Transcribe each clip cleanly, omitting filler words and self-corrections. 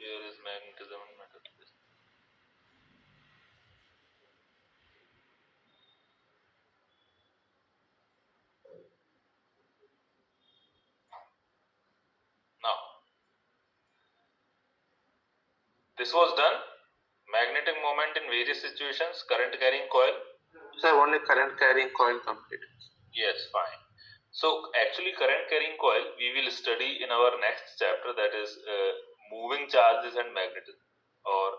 Here is magnetism and metal. Now, this was done. Magnetic moment in various situations, current carrying coil. Sir, only current carrying coil completed. Yes, fine. So, actually, current carrying coil we will study in our next chapter, that is moving charges and magnetism, or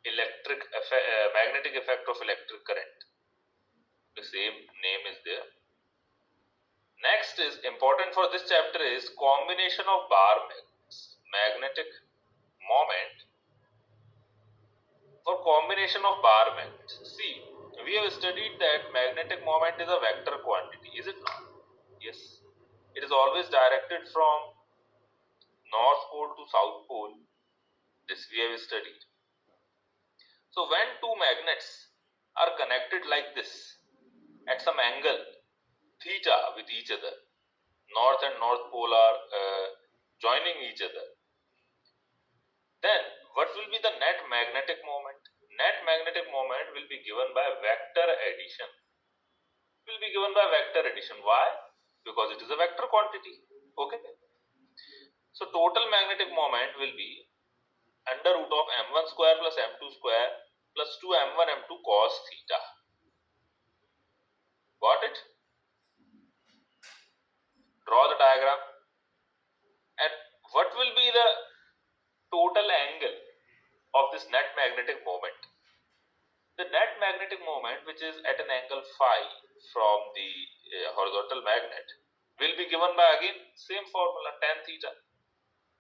magnetic effect of electric current. The same name is there. Next is important for this chapter is combination of bar magnets, magnetic moment. For combination of bar magnets, see, we have studied that magnetic moment is a vector quantity, is it not? Yes. It is always directed from north pole to south pole. This we have studied. So when two magnets are connected like this at some angle theta with each other, north and north pole are joining each other, then what will be the net magnetic moment? Net magnetic moment will be given by vector addition. Will be given by vector addition. Why? Because it is a vector quantity. Okay. So total magnetic moment will be under root of m1 square plus m2 square plus 2m1 m2 cos theta. Got it? Draw the diagram. And what will be the total angle of this net magnetic moment? The net magnetic moment, which is at an angle phi from the horizontal magnet, will be given by again same formula, tan theta,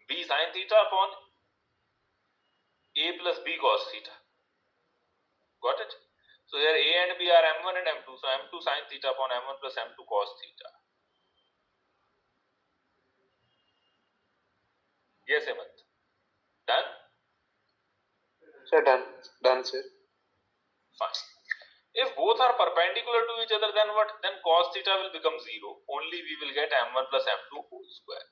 b sin theta upon a plus b cos theta. Got it? So here a and b are m1 and m2, so m2 sin theta upon m1 plus m2 cos theta. Yes, Hemant. Done? Sir, done, sir. Fine. If both are perpendicular to each other, then what? Then cos theta will become 0. Only we will get m1 plus m2 whole square.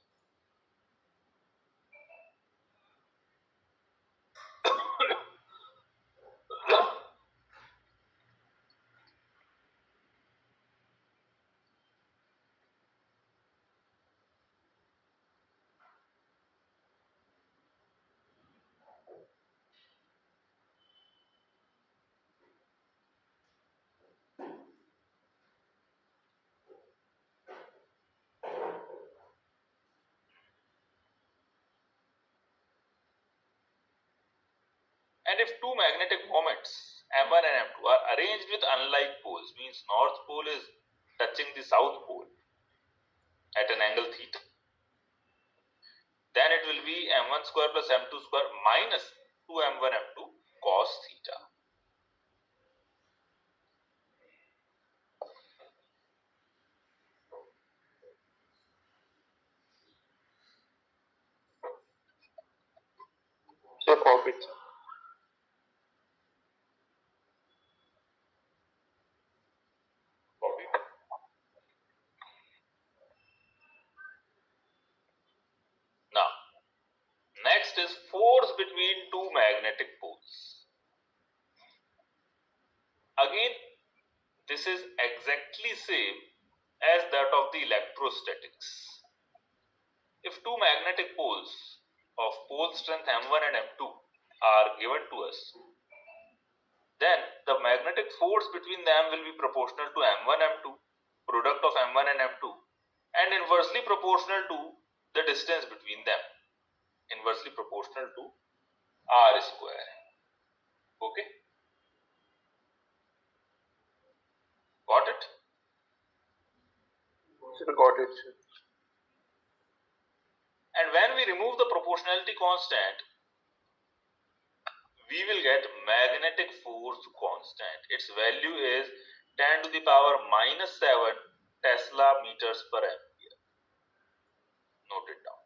And if two magnetic moments m1 and m2 are arranged with unlike poles, means north pole is touching the south pole at an angle theta, then it will be m1 square plus m2 square minus 2m1 m2 cos theta. So copy. Copy. Now, next is force between two magnetic poles. Again, this is exactly same as that of the electrostatics. If two magnetic poles of pole strength m1 and m2 are given to us, then the magnetic force between them will be proportional to m1 m2, product of m1 and m2, and inversely proportional to the distance between them, inversely proportional to r square. Okay, got it? Sir, got it, sir. And when we remove the proportionality constant, we will get magnetic force constant. Its value is 10 to the power minus 7 Tesla meters per ampere. Note it down.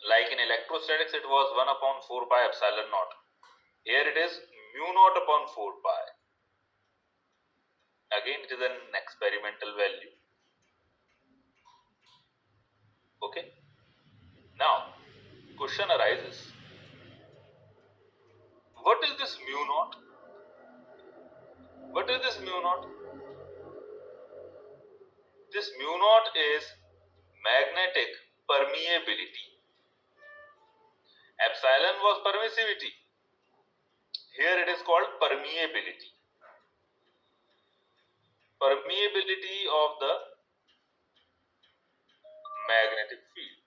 Like in electrostatics, it was 1 upon 4 pi epsilon naught. Here it is mu naught upon 4 pi. Again, it is an experimental value. Okay. Now, question arises. What is this mu naught? What is this mu naught? This mu naught is magnetic permeability. Epsilon was permissivity. Here it is called permeability. Permeability of the magnetic field.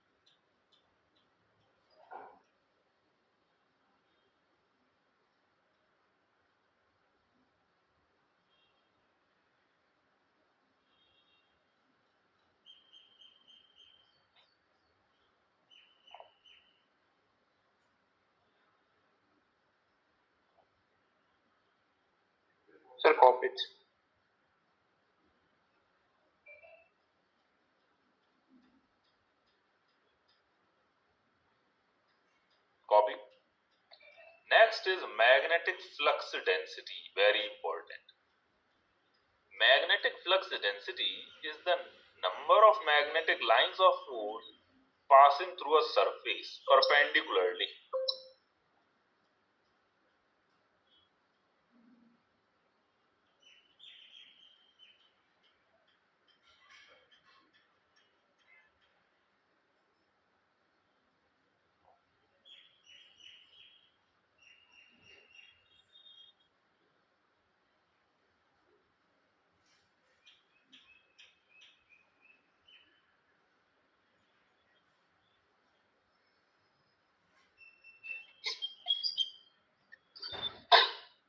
Sir, copied. Copy. Next is magnetic flux density. Very important. Magnetic flux density is the number of magnetic lines of force passing through a surface perpendicularly.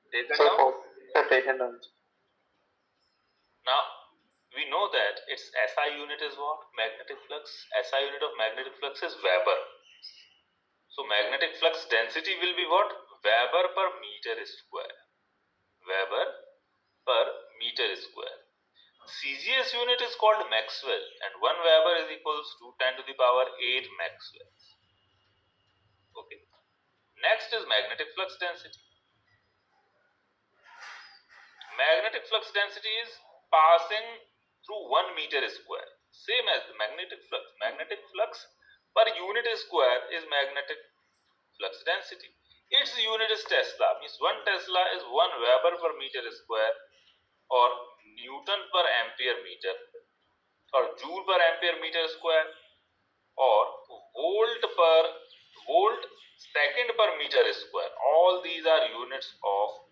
Taken Sir, down? sir, taken down. Now, we know that its SI unit is what? Magnetic flux. SI unit of magnetic flux is Weber. So, magnetic flux density will be what? Weber per meter square. Weber per meter square. CGS unit is called Maxwell, and 1 Weber is equals to 10 to the power 8 Maxwells. Okay. Next is magnetic flux density. Magnetic flux density is passing through 1 meter square. Same as the magnetic flux. Magnetic flux per unit square is magnetic flux density. Its unit is Tesla. Means 1 Tesla is 1 Weber per meter square, or Newton per ampere meter, or Joule per ampere meter square, or volt second per meter square. All these are units of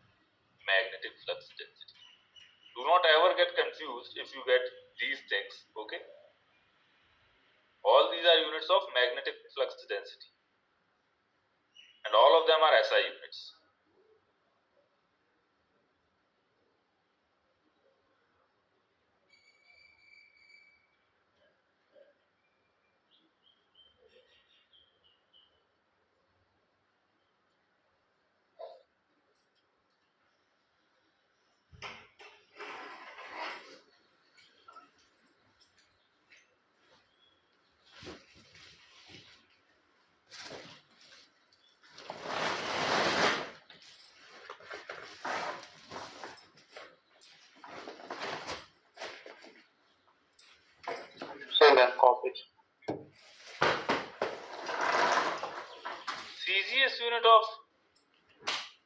magnetic flux density. Do not ever get confused if you get these things. Okay. All these are units of magnetic flux density, and all of them are SI units. Sir, then copied. CGS unit of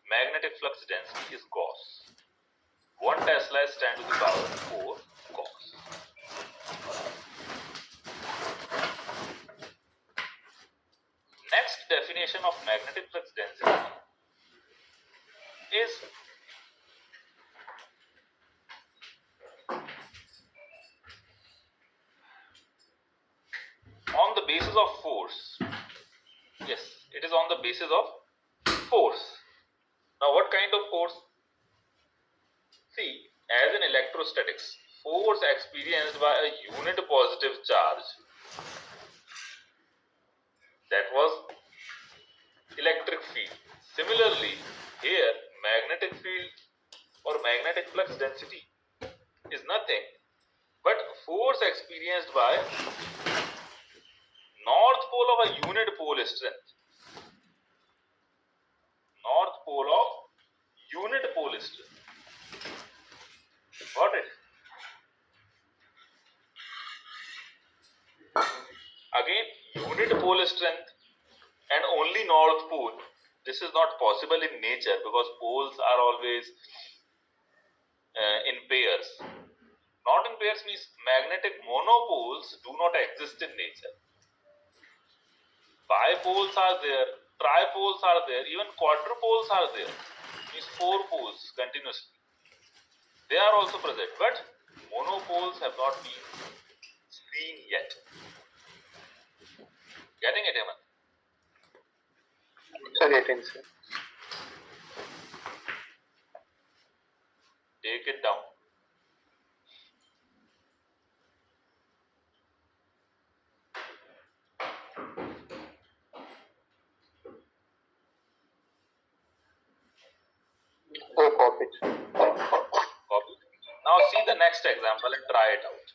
magnetic flux density is Gauss. 1 Tesla is 10 to the power 4 Gauss. Next definition of magnetic flux density is on the basis of force. Yes, it is on the basis of force. Now, what kind of force? See, as in electrostatics, force experienced by a unit positive charge, that was electric field. Similarly, here magnetic field or magnetic flux density is nothing but force experienced by north pole of a unit pole strength. North pole of unit pole strength. Got it? Again, unit pole strength and only north pole. This is not possible in nature because poles are always in pairs. Not in pairs means magnetic monopoles do not exist in nature. Bipoles are there, tripoles are there, even quadrupoles are there. Means 4 poles continuously. They are also present, but monopoles have not been seen yet. Getting it, Hemant? Sir, getting, sir. Take it down. Oh, copy, sir. Copy. Now see the next example and try it out.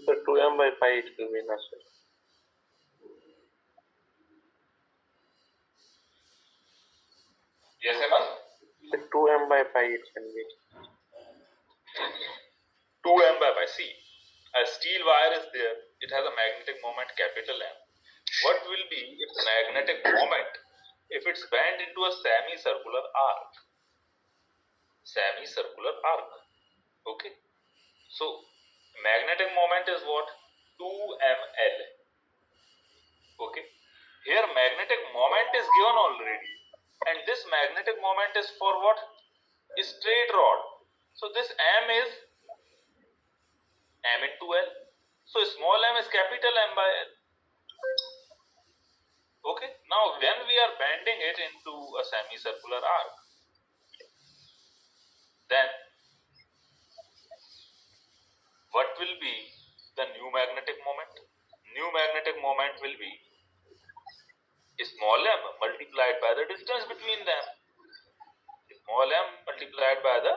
So 2m by pi it will be, na, sir. Yes, Hemant? So 2m by pi it can be. 2m by pi. See, a steel wire is there. It has a magnetic moment capital M. What will be its magnetic moment if it's bent into a semicircular arc? Semicircular arc. Okay. So magnetic moment is what? 2ml. Okay. Here magnetic moment is given already. And this magnetic moment is for what? A straight rod. So this M is M into L. So small m is capital M by L. Okay. Now when we are bending it into a semicircular arc, then what will be the new magnetic moment? New magnetic moment will be small m multiplied by the distance between them. Small m multiplied by the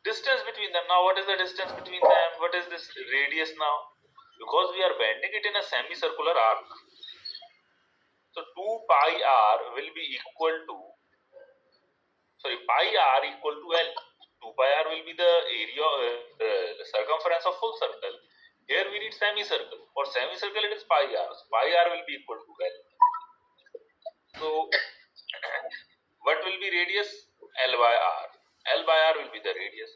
distance between them. Now what is the distance between them? What is this radius now? Because we are bending it in a semicircular arc. So 2 pi r will be equal to, pi r equal to L. 2 pi r will be the area, the circumference of full circle. Here we need semicircle. For semicircle it is pi r. So pi r will be equal to L. So what will be radius? L by r. L by r will be the radius.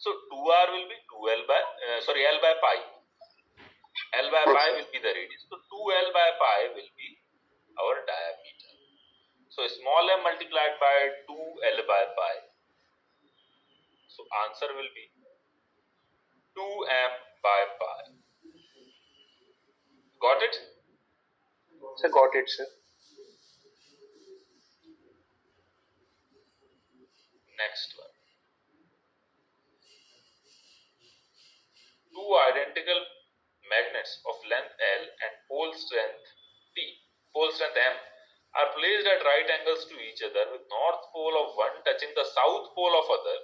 So 2r will be 2l by, L by pi. L by pi will be the radius. So 2l by pi will be our diameter. So small m multiplied by 2l by pi. So answer will be 2m by pi. Got it? Sir, got it, sir. Next one. Two identical magnets of length L and pole strength P, pole strength M, are placed at right angles to each other with north pole of one touching the south pole of other,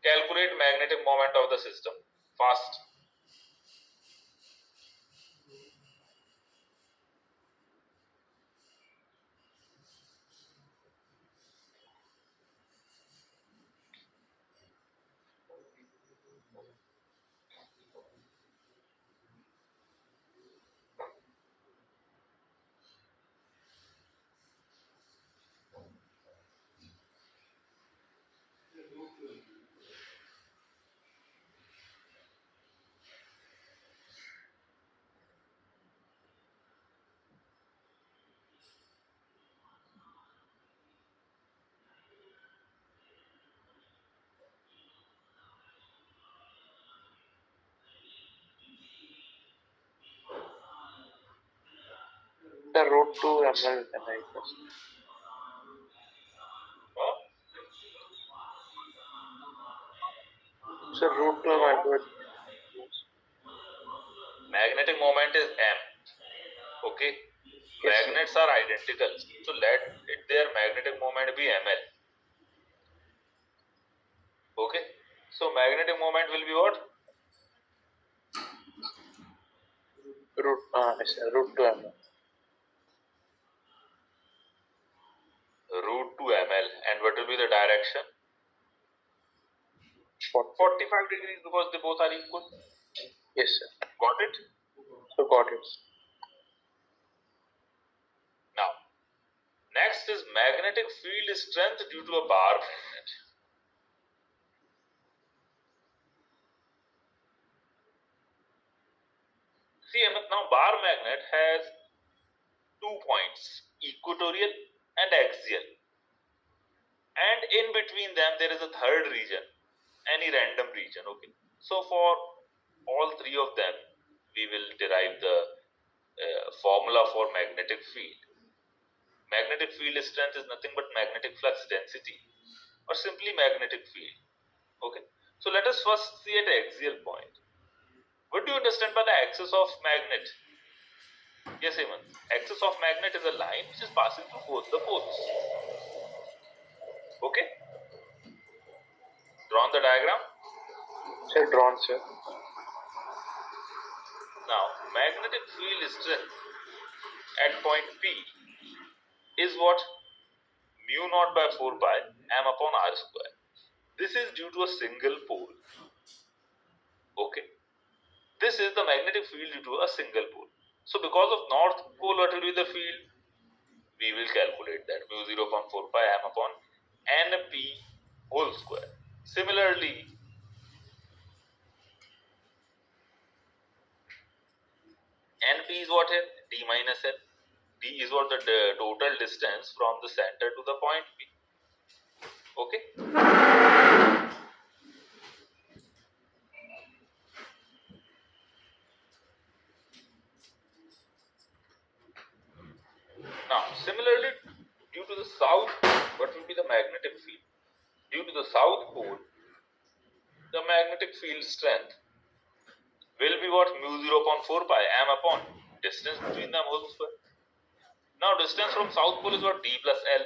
calculate magnetic moment of the system. Fast. The root to ML analysis. So root to ML. Magnetic moment is M. Okay. Yes, Magnets are identical. So let their magnetic moment be ML. Okay. So magnetic moment will be what? Root to ML. Root 2 ml. And what will be the direction? 45 degrees, because they both are equal. Yes, sir. Got it? So got it. Now, next is magnetic field strength due to a bar magnet. See, now bar magnet has 2 points, equatorial and axial. And in between them, there is a third region, any random region. Okay. So for all three of them, we will derive the formula for magnetic field. Magnetic field strength is nothing but magnetic flux density, or simply magnetic field. Okay. So let us first see at axial point. What do you understand by the axis of magnet? Yes, Hemant. Axis of magnet is a line which is passing through both the poles. Okay. Drawn the diagram. Sir, drawn, sir. Now, magnetic field strength at point P is what? Mu naught by 4 pi m upon r square. This is due to a single pole. Okay. This is the magnetic field due to a single pole. So because of north pole, what will be the field? We will calculate that mu 0.4 pi m upon np whole square. Similarly, np is what here? D minus n. D is what the total distance from the center to the point P. Okay. Now, similarly, due to the south, what will be the magnetic field? Due to the south pole, the magnetic field strength will be what? Mu 0.4 pi m upon distance between them whole square. Now, distance from south pole is what? D plus L.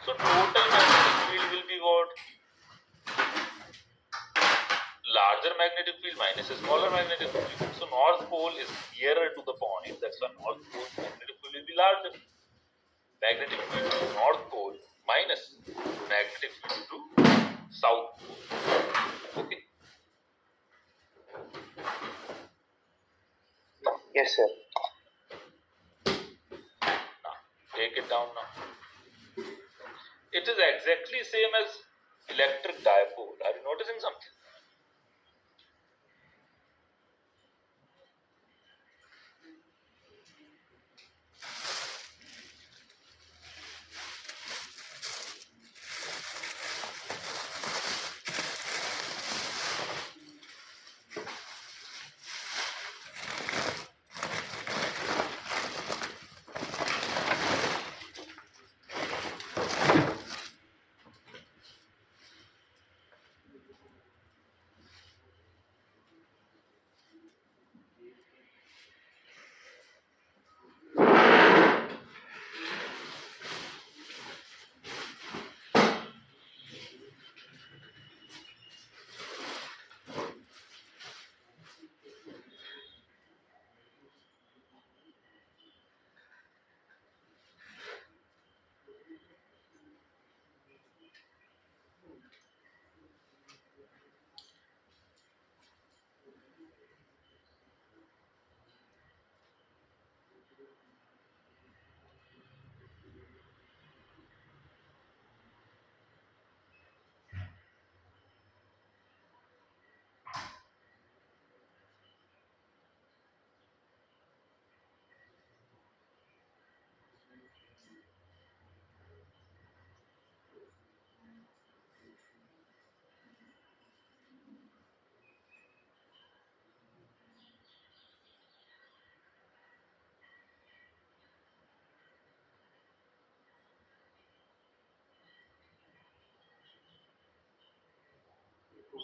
So, total magnetic field will be what? Larger magnetic field minus a smaller magnetic field. So, north pole is nearer to the point. That's why north pole magnetic field will be larger. Magnetic field to north pole minus magnetic field to south pole. Okay. Yes, sir. Now, take it down now. It is exactly same as electric dipole. Are you noticing something?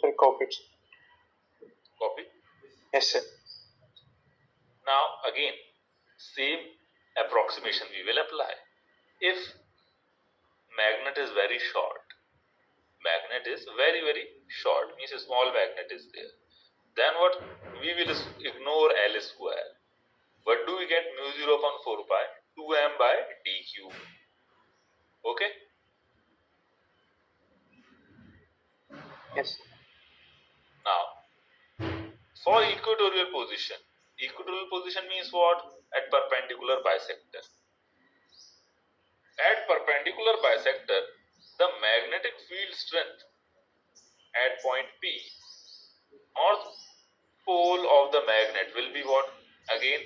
Sir, copied. Copy. Yes, sir. Now again, same approximation we will apply. If magnet is very short, magnet is very short, means a small magnet is there, then what we will ignore L square. What do we get? Mu 0 upon 4 pi 2m by d cube. Okay. Yes. Now for equatorial position means what? At perpendicular bisector. At perpendicular bisector, the magnetic field strength at point P, north pole of the magnet will be what? Again,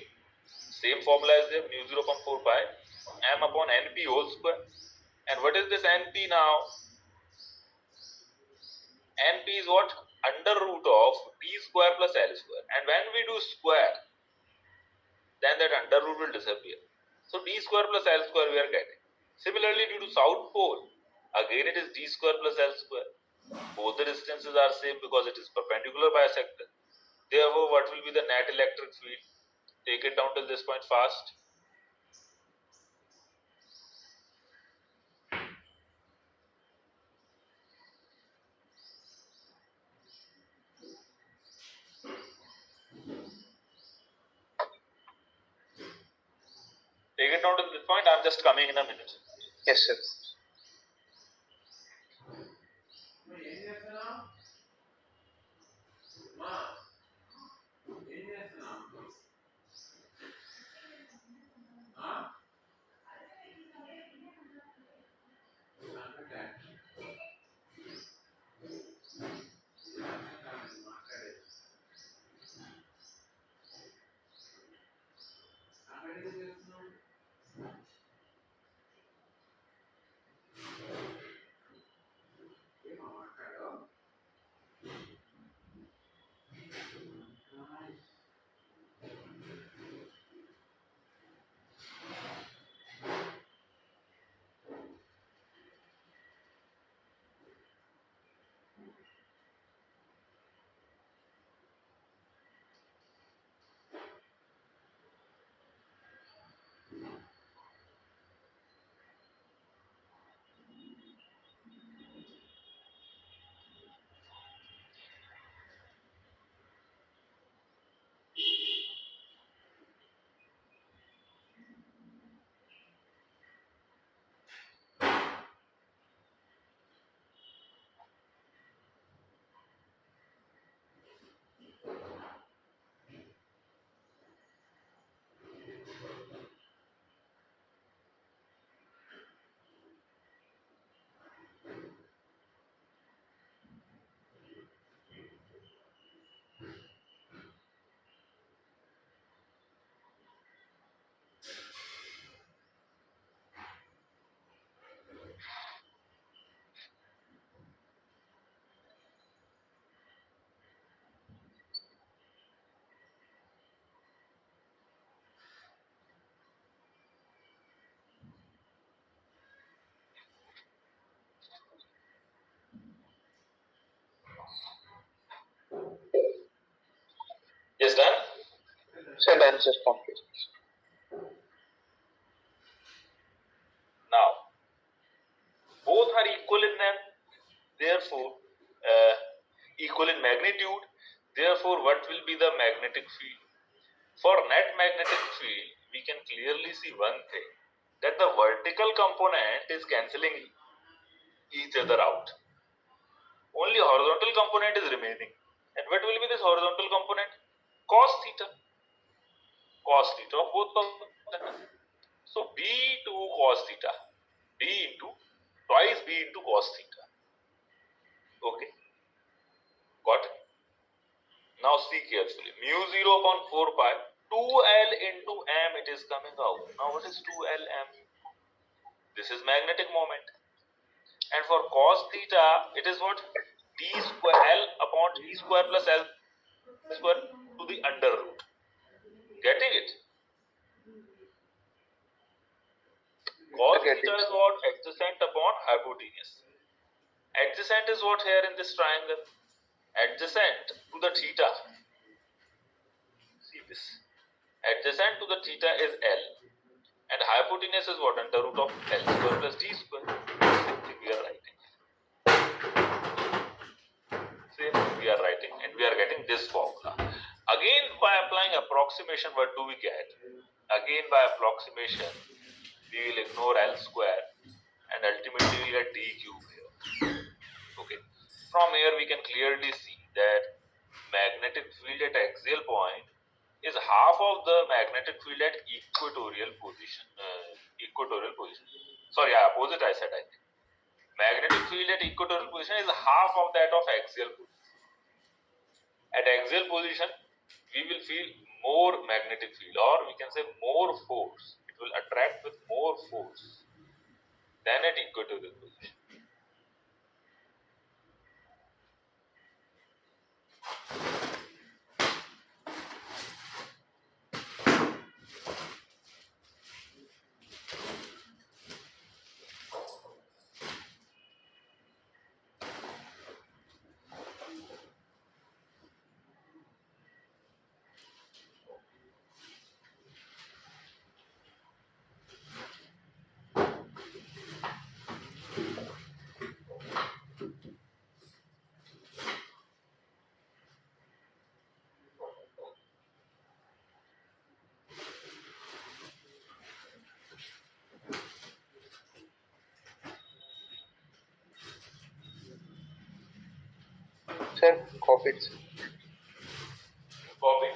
same formula as there, mu 0 upon 4 pi m upon np whole square. And what is this np now? Np is what? Under root of d square plus l square. And when we do square, then that under root will disappear. So d square plus l square we are getting. Similarly, due to south pole, again it is d square plus l square. Both the distances are same because it is perpendicular bisector. Therefore, what will be the net electric field? Take it down till this point fast. Take it down till this point. I'm just coming in a minute. Yes, sir. Yes, done. Sir, the answer is complete. Now, both are equal in them, therefore, equal in magnitude. Therefore, what will be the magnetic field? For net magnetic field, we can clearly see one thing, that the vertical component is cancelling each other out. Only horizontal component is remaining. And what will be this horizontal component? Cos theta. Cos theta of both of them. So b into cos theta. b into twice b into cos theta. Okay. Got it? Now see carefully. Mu 0 upon 4 pi 2L into m it is coming out. Now what is 2L m? This is magnetic moment. And for cos theta, it is what? D square L upon D square plus L square to the under root. Getting it? Cos theta is what? Adjacent upon hypotenuse. Adjacent is what here in this triangle? Adjacent to the theta, see this, adjacent to the theta is L, and hypotenuse is what? Under root of L square plus D square. Same thing we are writing. Same thing we are writing, and we are getting this formula. Again, by applying approximation, what do we get? Again, by approximation, we will ignore L square, and ultimately we get D cube here. Okay. From here, we can clearly see that magnetic field at axial point is half of the magnetic field at equatorial position. Sorry, opposite I said. I think magnetic field at equatorial position is half of that of axial position. At axial position, we will feel more magnetic field, or we can say more force. It will attract with more force than at equatorial position. Sir, copied. Copy.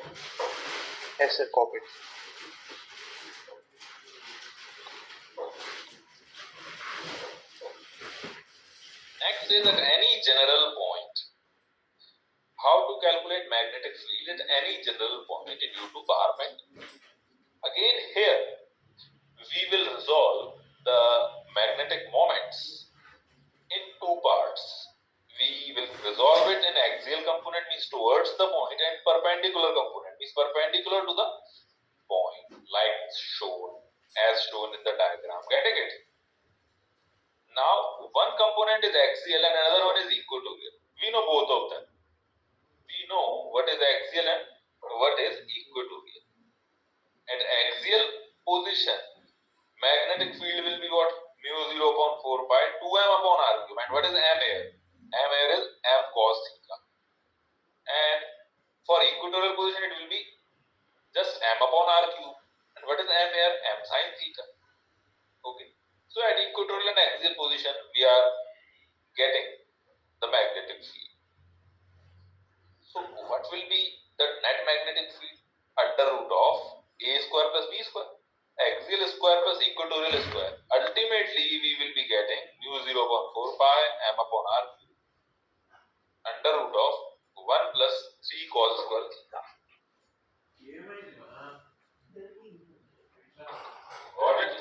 Yes, sir, copied. Next is at any general point. How to calculate magnetic field at any general point due to bar magnet. Again, here we will resolve the magnetic moments in two parts. We will resolve it in axial component, means towards the point, and perpendicular component, means perpendicular to the point, like shown as shown in the diagram. Getting it? Now, one component is axial and another one is equatorial. We know both of them. We know what is axial and what is equatorial. At axial position, magnetic field will be what? Mu 0 upon 4 pi 2m upon r cube. And what is m here? M here is m cos theta. And for equatorial position, it will be just m upon r cube. And what is m here? M sin theta. Okay. So at equatorial and axial position, we are getting the magnetic field. So what will be the net magnetic field? Under root of a square plus b square. Axial square plus equatorial square. Ultimately, we will be getting mu 0 upon 4 pi m upon r cube under root of 1 plus 3 cos square theta. Got it?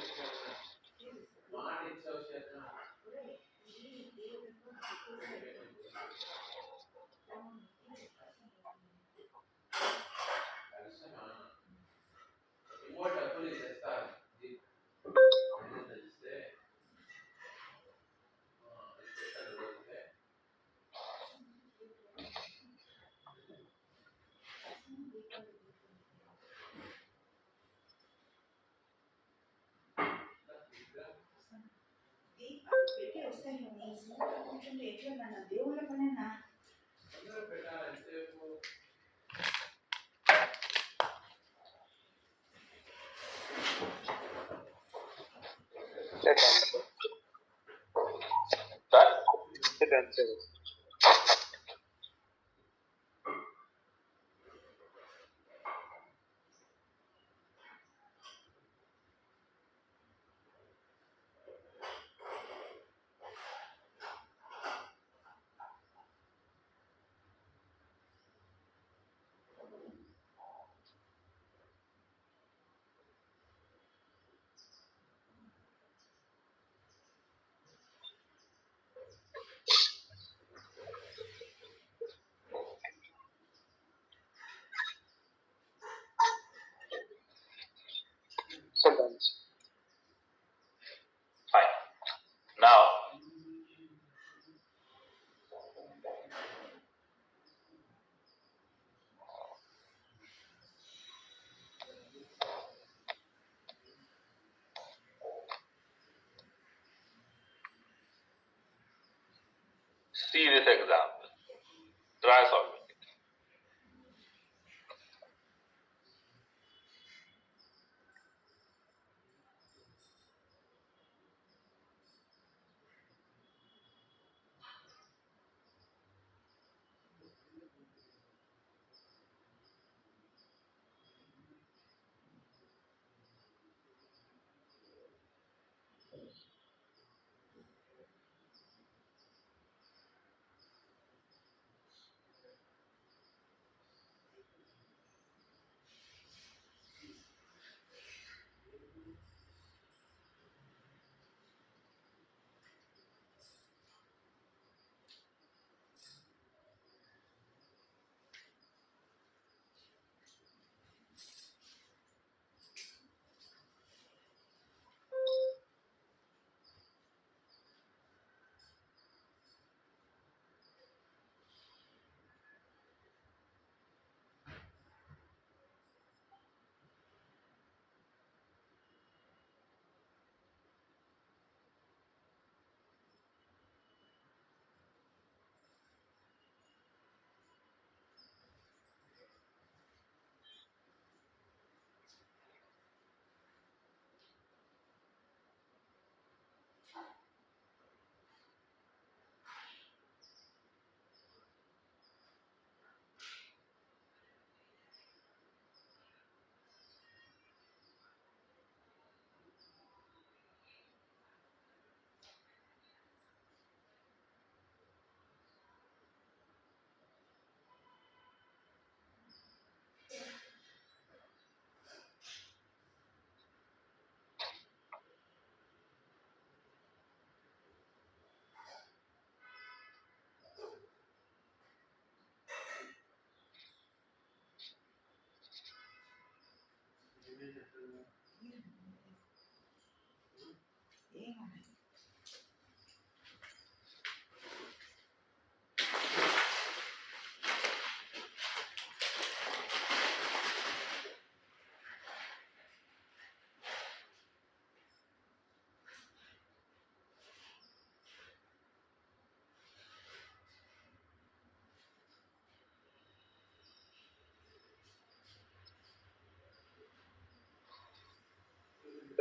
పెట్టి వస్తాను నీ suit కూర్చుంటే ఎట్లా నా దేవుళ్ళ పనేనా Sir, Done? sir, done, sir. See this example. Try solving it.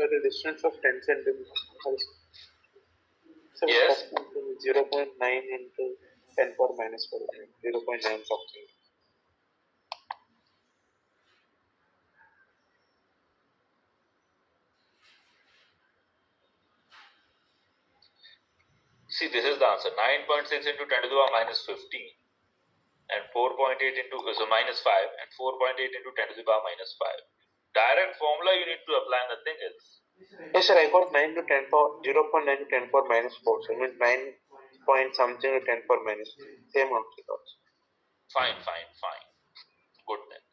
At a distance of 10 centimeters. So Yes. 0.9 into 10 power minus 4, 0.9 something. See, this is the answer. 9.6 into 10 to the power minus 15 and 4.8 into so minus 5 and 4.8 into 10 to the power minus 5. Direct formula you need to apply, nothing else. Yes, sir, I got 9 to 10 power, 0.9 to 10 power minus 4. So it means 9 point something to 10 power minus 3. Same answer also. Fine, fine, fine. Good then.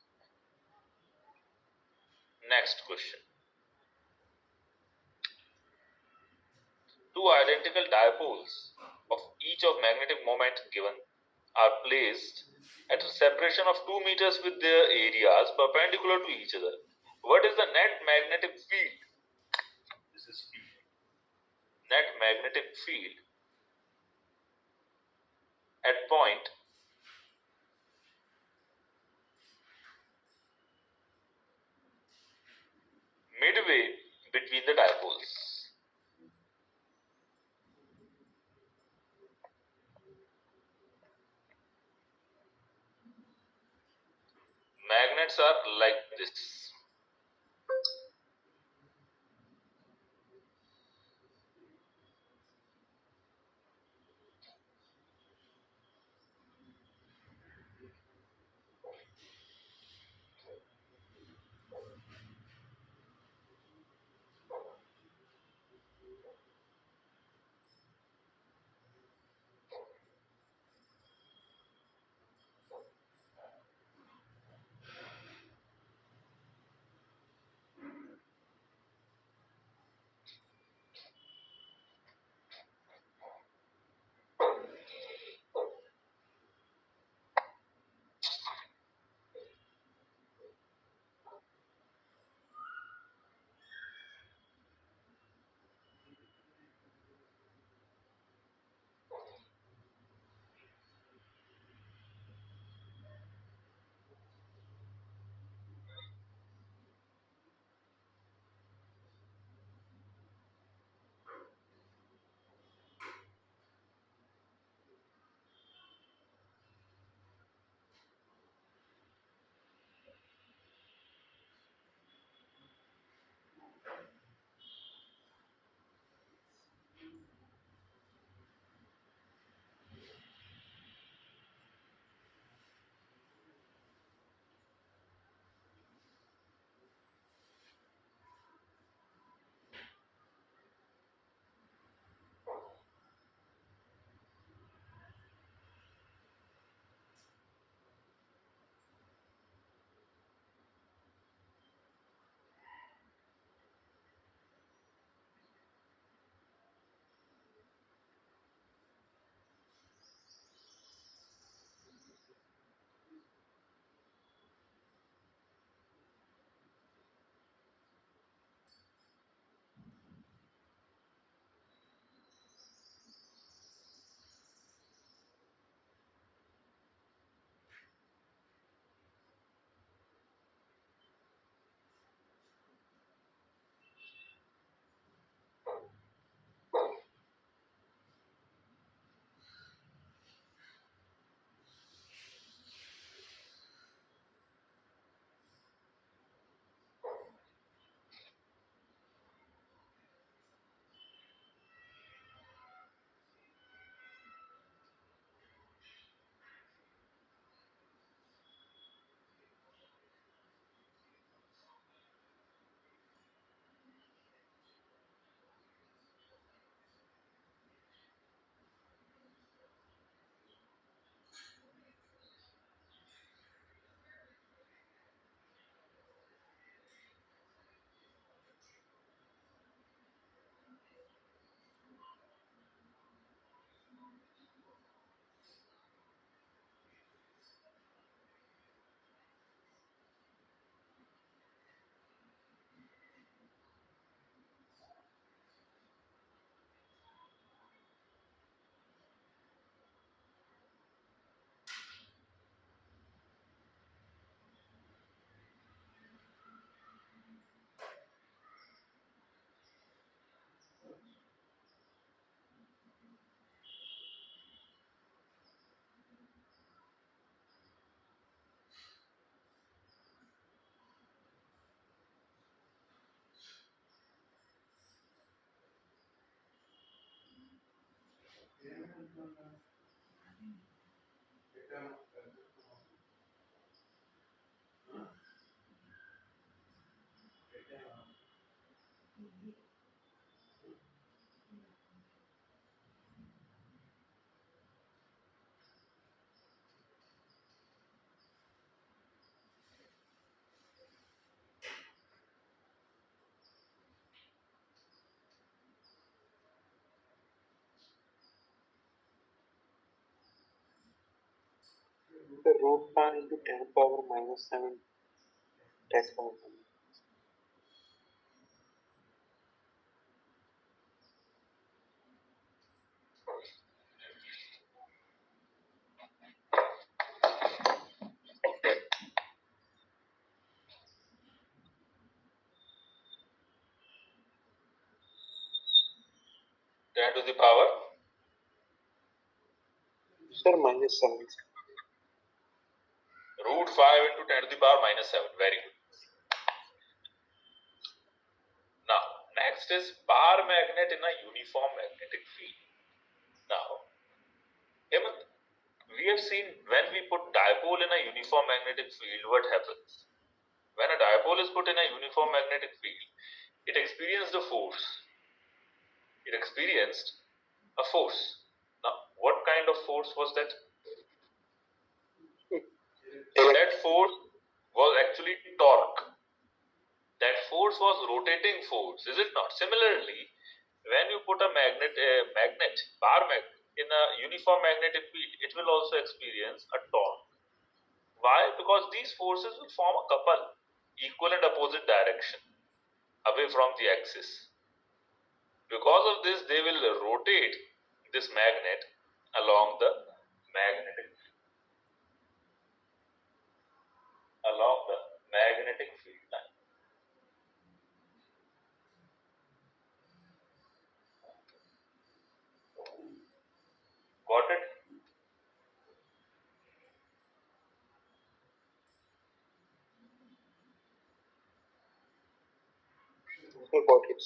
Next question. Two identical dipoles of each of magnetic moment given are placed at a separation of 2 meters with their areas perpendicular to each other. What is the net magnetic field? This is field. Net magnetic field at point midway between the dipoles. Magnets are like this. The root 5 into 10 power minus 7 Tesla. Ten to the power Sir, minus 7. root 5 into 10 to the power minus 7. Very good. Now, next is bar magnet in a uniform magnetic field. Now, Hemant, we have seen when we put dipole in a uniform magnetic field, what happens? When a dipole is put in a uniform magnetic field, it experienced a force. It experienced a force. Now, what kind of force was that? That force was actually torque. That force was rotating force, is it not? Similarly, when you put a bar magnet, in a uniform magnetic field, it will also experience a torque. Why? Because these forces will form a couple, equal and opposite direction, away from the axis. Because of this, they will rotate this magnet along the magnetic field line. Got it? Sir, got it.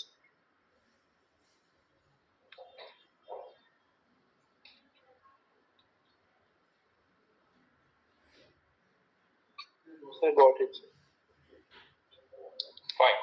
Sir, got it. Fine.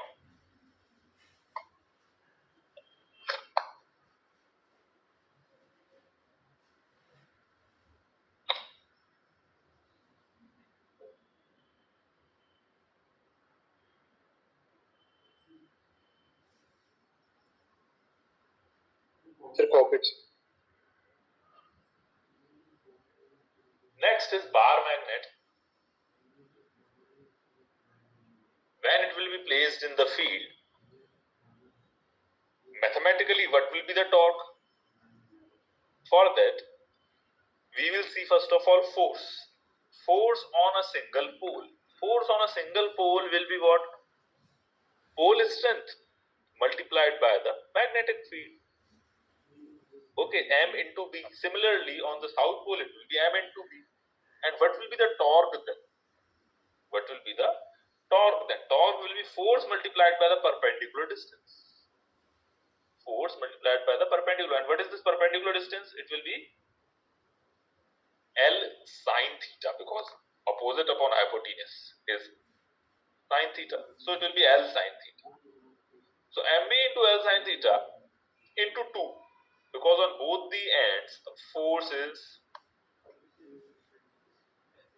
Sir, got it. Next is bar magnet. When it will be placed in the field, mathematically, what will be the torque? For that, we will see first of all force. Force on a single pole. Force on a single pole will be what? Pole strength multiplied by the magnetic field. Okay, M into B. Similarly, on the south pole, it will be M into B. And what will be the torque then? What will be the torque then? Torque will be force multiplied by the perpendicular distance. Force multiplied by the perpendicular. And what is this perpendicular distance? It will be L sine theta, because opposite upon hypotenuse is sine theta. So it will be L sine theta. So MB into L sine theta into 2, because on both the ends force is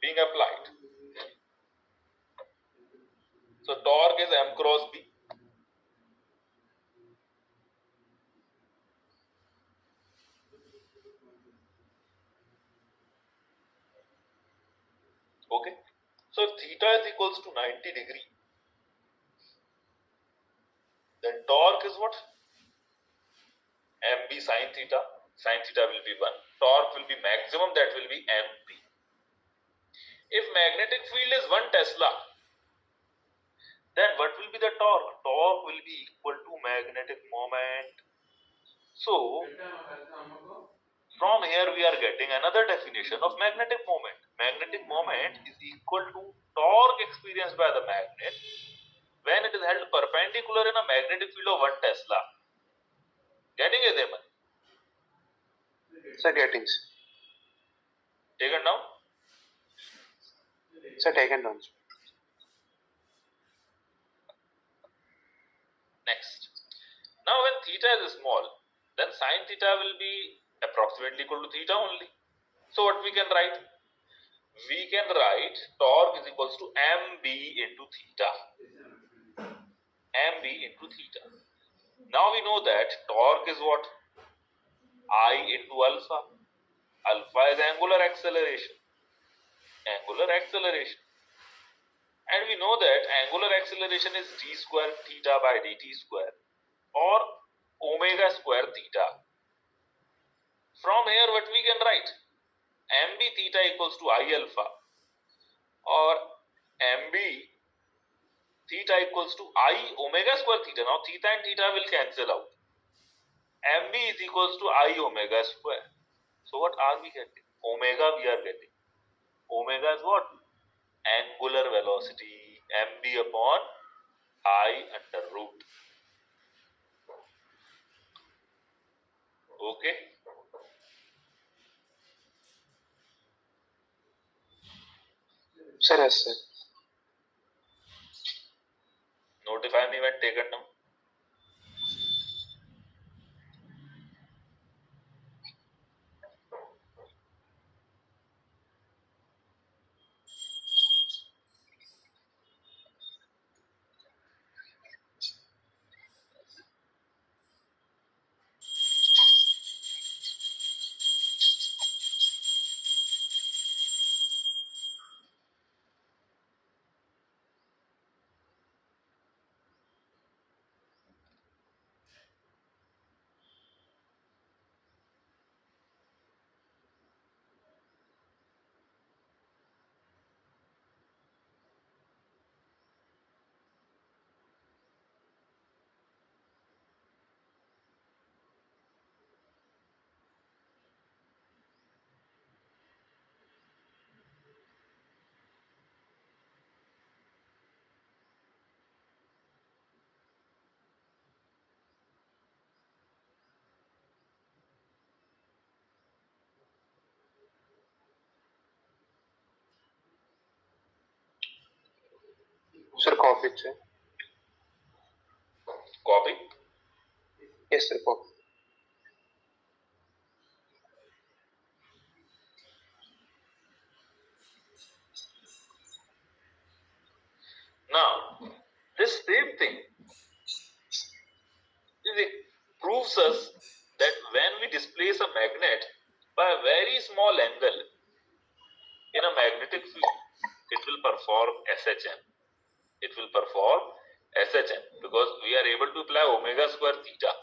being applied. So torque is M cross B. Okay. So if theta is equals to 90 degree, then torque is what? MB sine theta. Sine theta will be 1. Torque will be maximum, that will be MP. If magnetic field is 1 Tesla, then what will be the torque? Torque will be equal to magnetic moment. So, from here we are getting another definition of magnetic moment. Magnetic moment is equal to torque experienced by the magnet when it is held perpendicular in a magnetic field of 1 Tesla. Getting it, Eamon? Sir, getting. Taken down? Sir, taken down. Next. Now when theta is small, then sine theta will be approximately equal to theta only. So what we can write? We can write torque is equals to mb into theta. mb into theta. Now we know that torque is what? I into alpha. Alpha is angular acceleration. Angular acceleration. And we know that angular acceleration is d square theta by dt square or omega square theta. From here what we can write? mb theta equals to I alpha or mb theta equals to I omega square theta. Now theta and theta will cancel out. mb is equals to I omega square. So what are we getting? Omega we are getting. Omega is what? Angular velocity mb upon I under root. Okay. Sir, yes, sir. Notify me when taken down. Sir, copy, sir. Copy. Yes, sir, copy. Now, this same thing it proves us that when we displace a magnet by a very small angle in a magnetic field, it will perform SHM. It will perform SHM because we are able to apply omega square theta.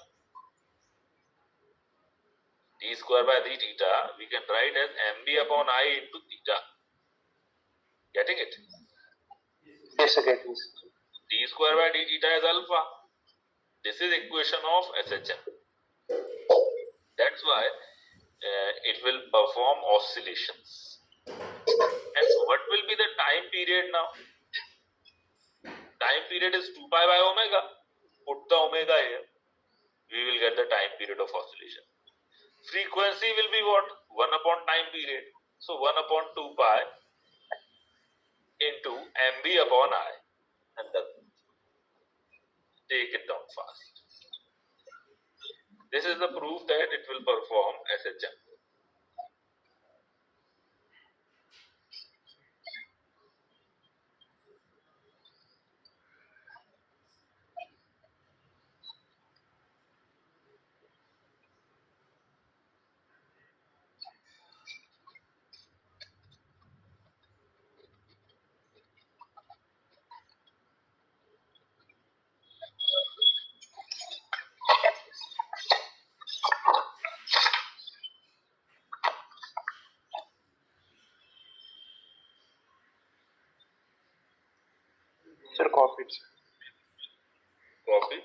D square by d theta we can write as mb upon I into theta. Getting it? Yes, sir, getting. D square by d theta is alpha. This is equation of SHM. That's why it will perform oscillations. And what will be the time period now? Time period is 2 pi by omega. Put the omega here. We will get the time period of oscillation. Frequency will be what? 1 upon time period. So 1 upon 2 pi into mb upon I. And then take it down fast. This is the proof that it will perform SHM. Sir, copy, sir. Copy.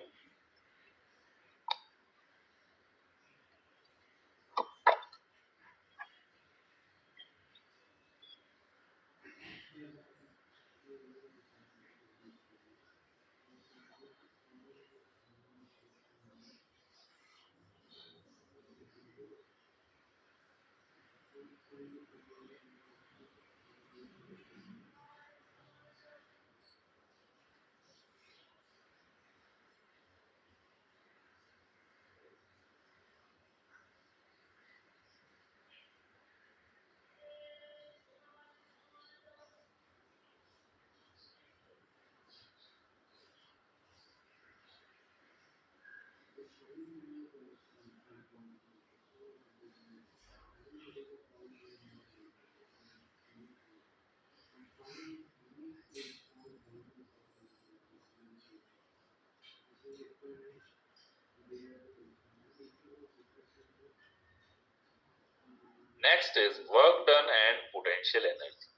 Next is work done and potential energy.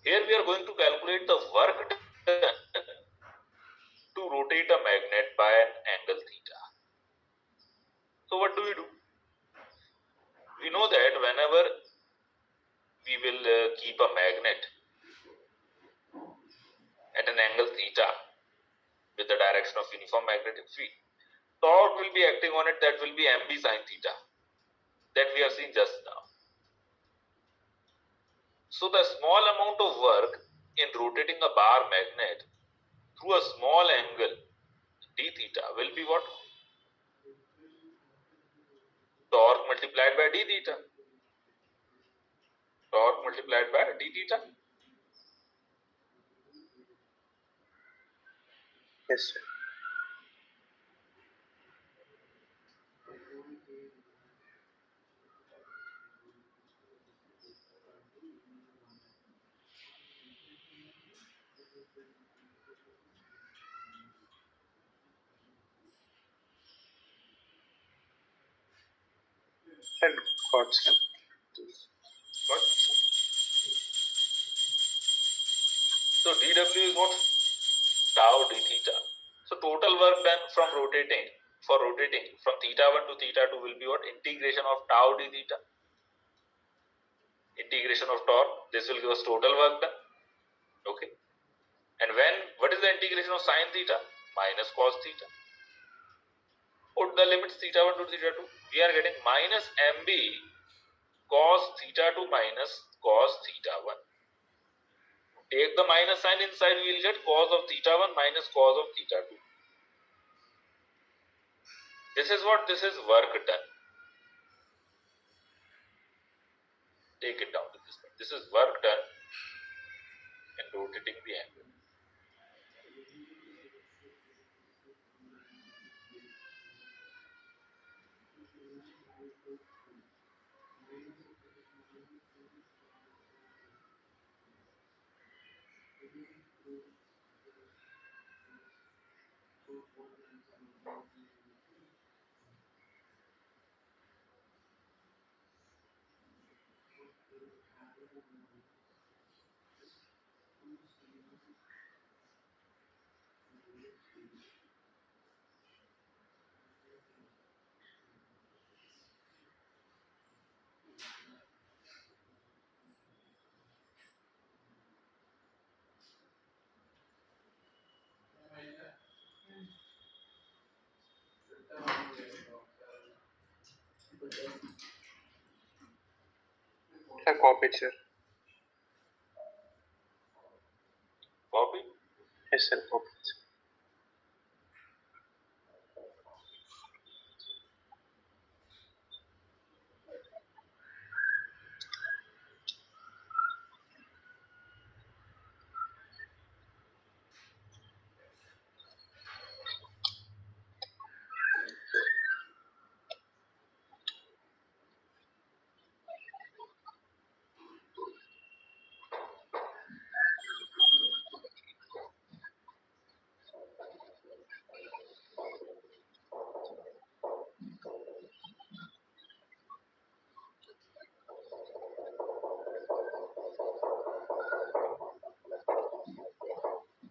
Here we are going to calculate the work done to rotate a magnet by an angle theta. So what do? We know that whenever we will keep a magnet at an angle theta with the direction of uniform magnetic field, torque will be acting on it, that will be mb sine theta, that we have seen just now. So the small amount of work in rotating a bar magnet through a small angle d theta will be what? Torque multiplied by d theta. Torque multiplied by d theta. Yes, sir. And got But so dw is what? Tau d theta. So total work done from rotating from theta 1 to theta 2 will be what? Integration of tau d theta. Integration of torque. This will give us total work done. Okay. And what is the integration of sine theta? Minus cos theta. Put the limits theta 1 to theta 2. We are getting minus mb cos theta 2 minus cos theta 1. Take the minus sign inside, we will get cos of theta 1 minus cos of theta 2. This is what? This is work done. Take it down to this point. This is work done in rotating the angle. a copy, sir. Copy. Yes, sir. Copy.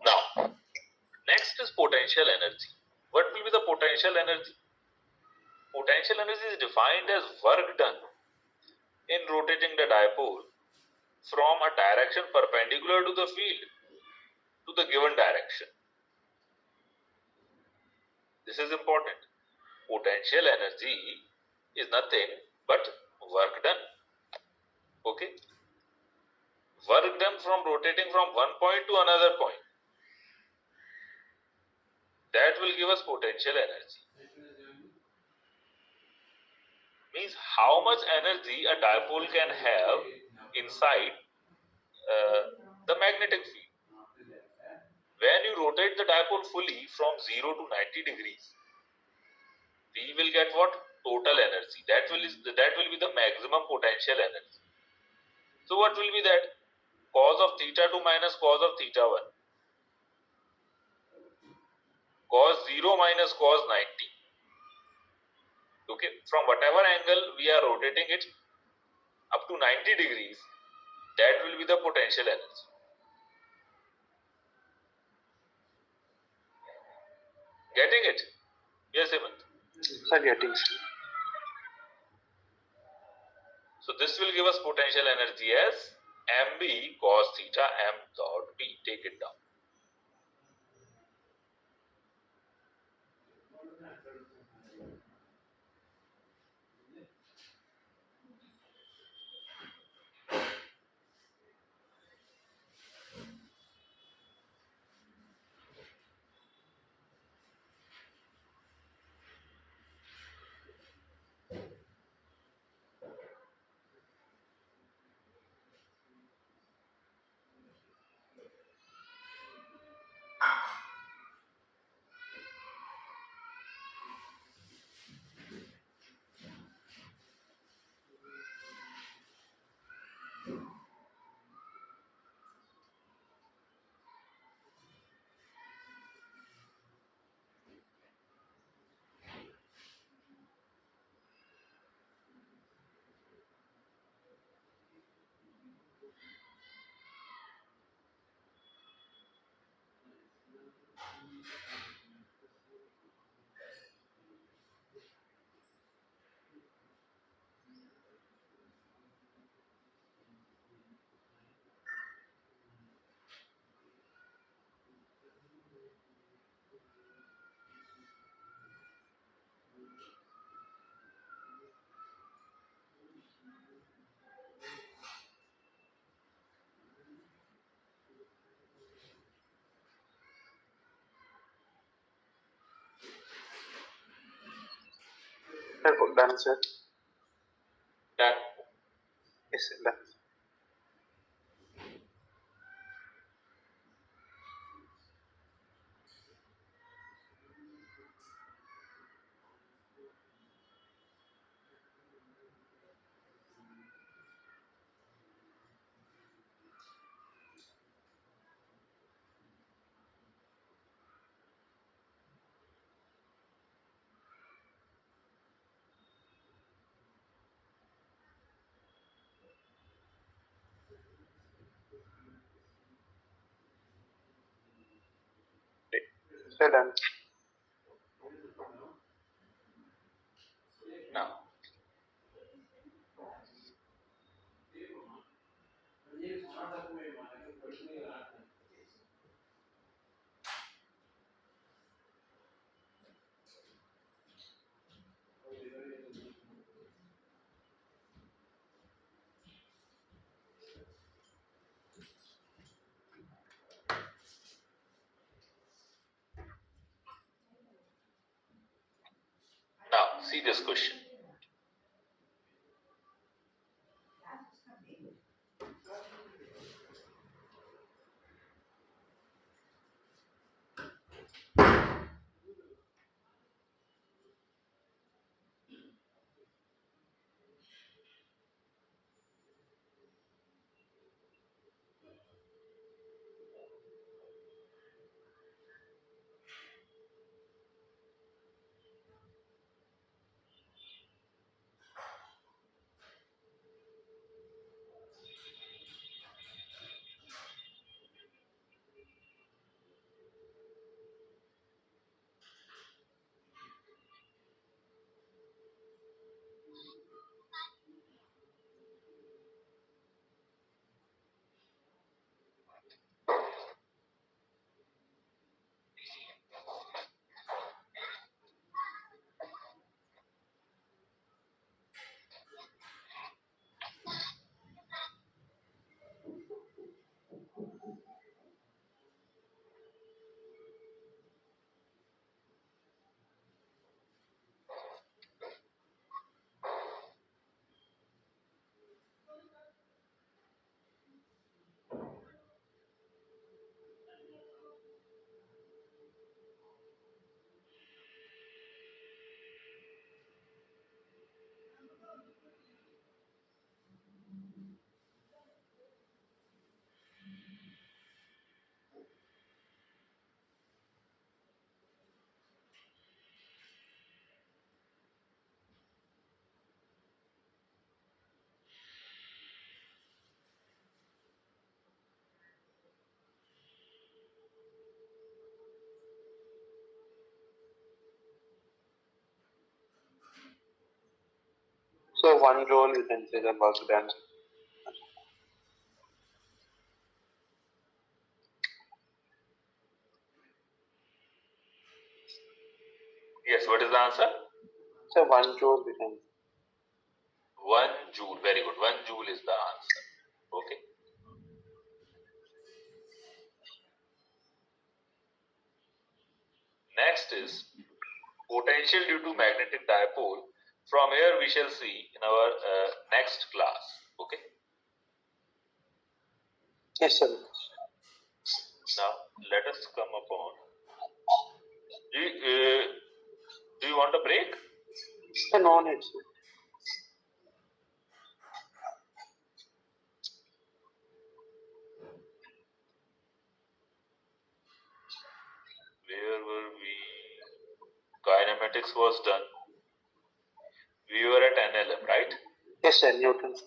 Now, next is potential energy. What will be the potential energy? Potential energy is defined as work done in rotating the dipole from a direction perpendicular to the field to the given direction. This is important. Potential energy is nothing but work done. Okay, work done from rotating from one point to another point, that will give us potential energy. Means how much energy a dipole can have inside uh, the magnetic field. When you rotate the dipole fully from 0 to 90 degrees, we will get what? Total energy. That will be the maximum potential energy. So what will be that? Cos of theta 2 minus cos of theta 1. Cos 0 minus cos 90. Okay, from whatever angle we are rotating it up to 90 degrees, that will be the potential energy. Getting it? Yes, Hemant. Sir, getting, sir. So this will give us potential energy as mb cos theta m dot b. Take it down. Sir, done, sir. Done. Yes, sir, done. Sir, done. Now, now see this question. So 1 joule we can say the work done. Yes, what is the answer? So 1 joule we can. 1 joule. Very good. 1 joule is the answer. Okay. Next is potential due to magnetic dipole. From here we shall see in our next class. Okay. Yes, sir. Now let us come upon. Do you want a break? So no need, sir. Where were we? Kinematics was done. We were at NLM, right? Yes, sir. Newton's.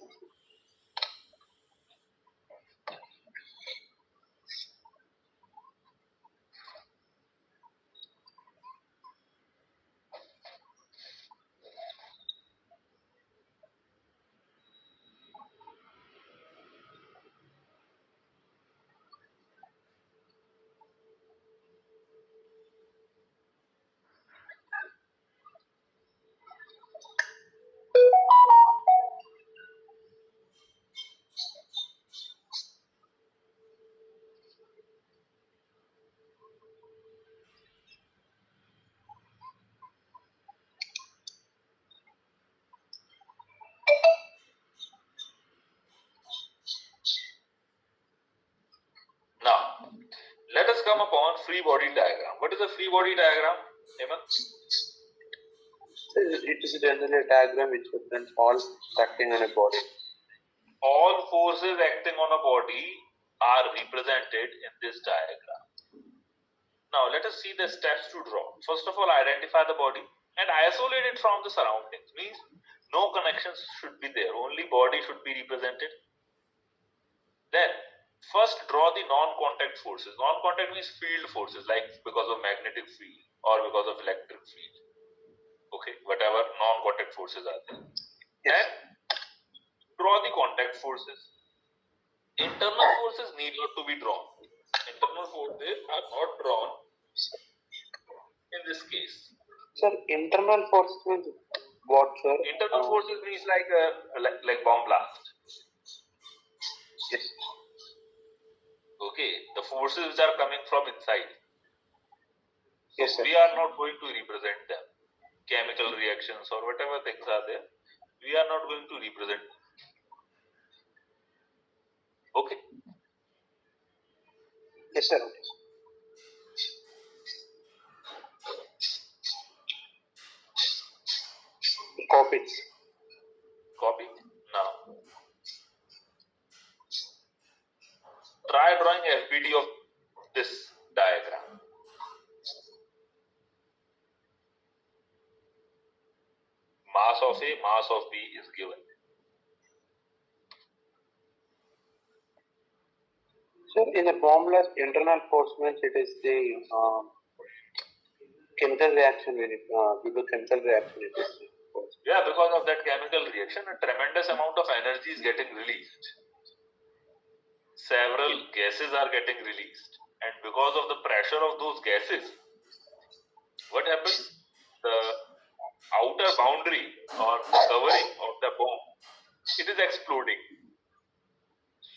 Now, let us come upon free body diagram. What is a free body diagram, Hemant? It is generally a diagram which represents all acting on a body. All forces acting on a body are represented in this diagram. Now, let us see the steps to draw. First of all, identify the body and isolate it from the surroundings. Means no connections should be there. Only body should be represented. Then, first draw the non-contact forces. Non-contact means field forces, like because of magnetic field or because of electric field. Okay, whatever non-contact forces are there. Yes. Then, draw the contact forces. Internal forces need not to be drawn. Internal forces are not drawn in this case. Sir, internal force means what, sir? Internal forces means like bomb blast. Yes. Okay, the forces which are coming from inside. Yes, sir. We are not going to represent them. Chemical reactions or whatever things are there, we are not going to represent them. Okay. Yes, sir. Copies. Copy. Now, try drawing FBD of this diagram. Mass of A, mass of B is given. Sir, in a bomb blast, internal force means it is the chemical reaction when it due to chemical reaction it is the force. Yeah, because of that chemical reaction, a tremendous amount of energy is getting released. Several gases are getting released, and because of the pressure of those gases, what happens? The outer boundary or the covering of the bomb, it is exploding.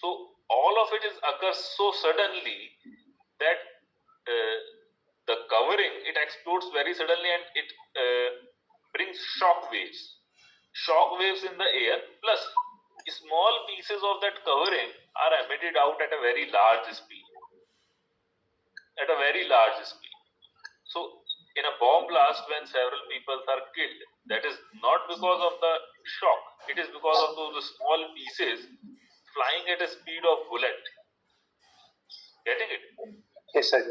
So all of it is occurs so suddenly that the covering, it explodes very suddenly, and it brings shock waves. Shock waves in the air, plus small pieces of that covering are emitted out at a very large speed. At a very large speed. So in a bomb blast, when several people are killed, that is not because of the shock, it is because of those small pieces flying at a speed of bullet. Getting it? Yes, sir.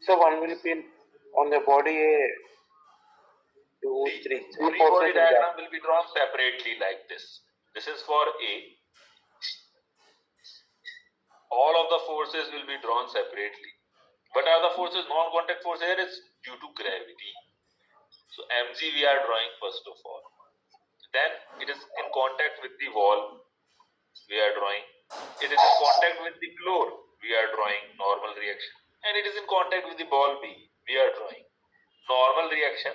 So one will be on the body a two, three Free forces body in that. diagram will be drawn separately like this. This is for A. all of the forces will be drawn separately. What are the forces? Non-contact force here is due to gravity. So mg we are drawing first of all. Then it is in contact with the wall, we are drawing. It is in contact with the floor, we are drawing normal reaction. And it is in contact with the ball B, we are drawing normal reaction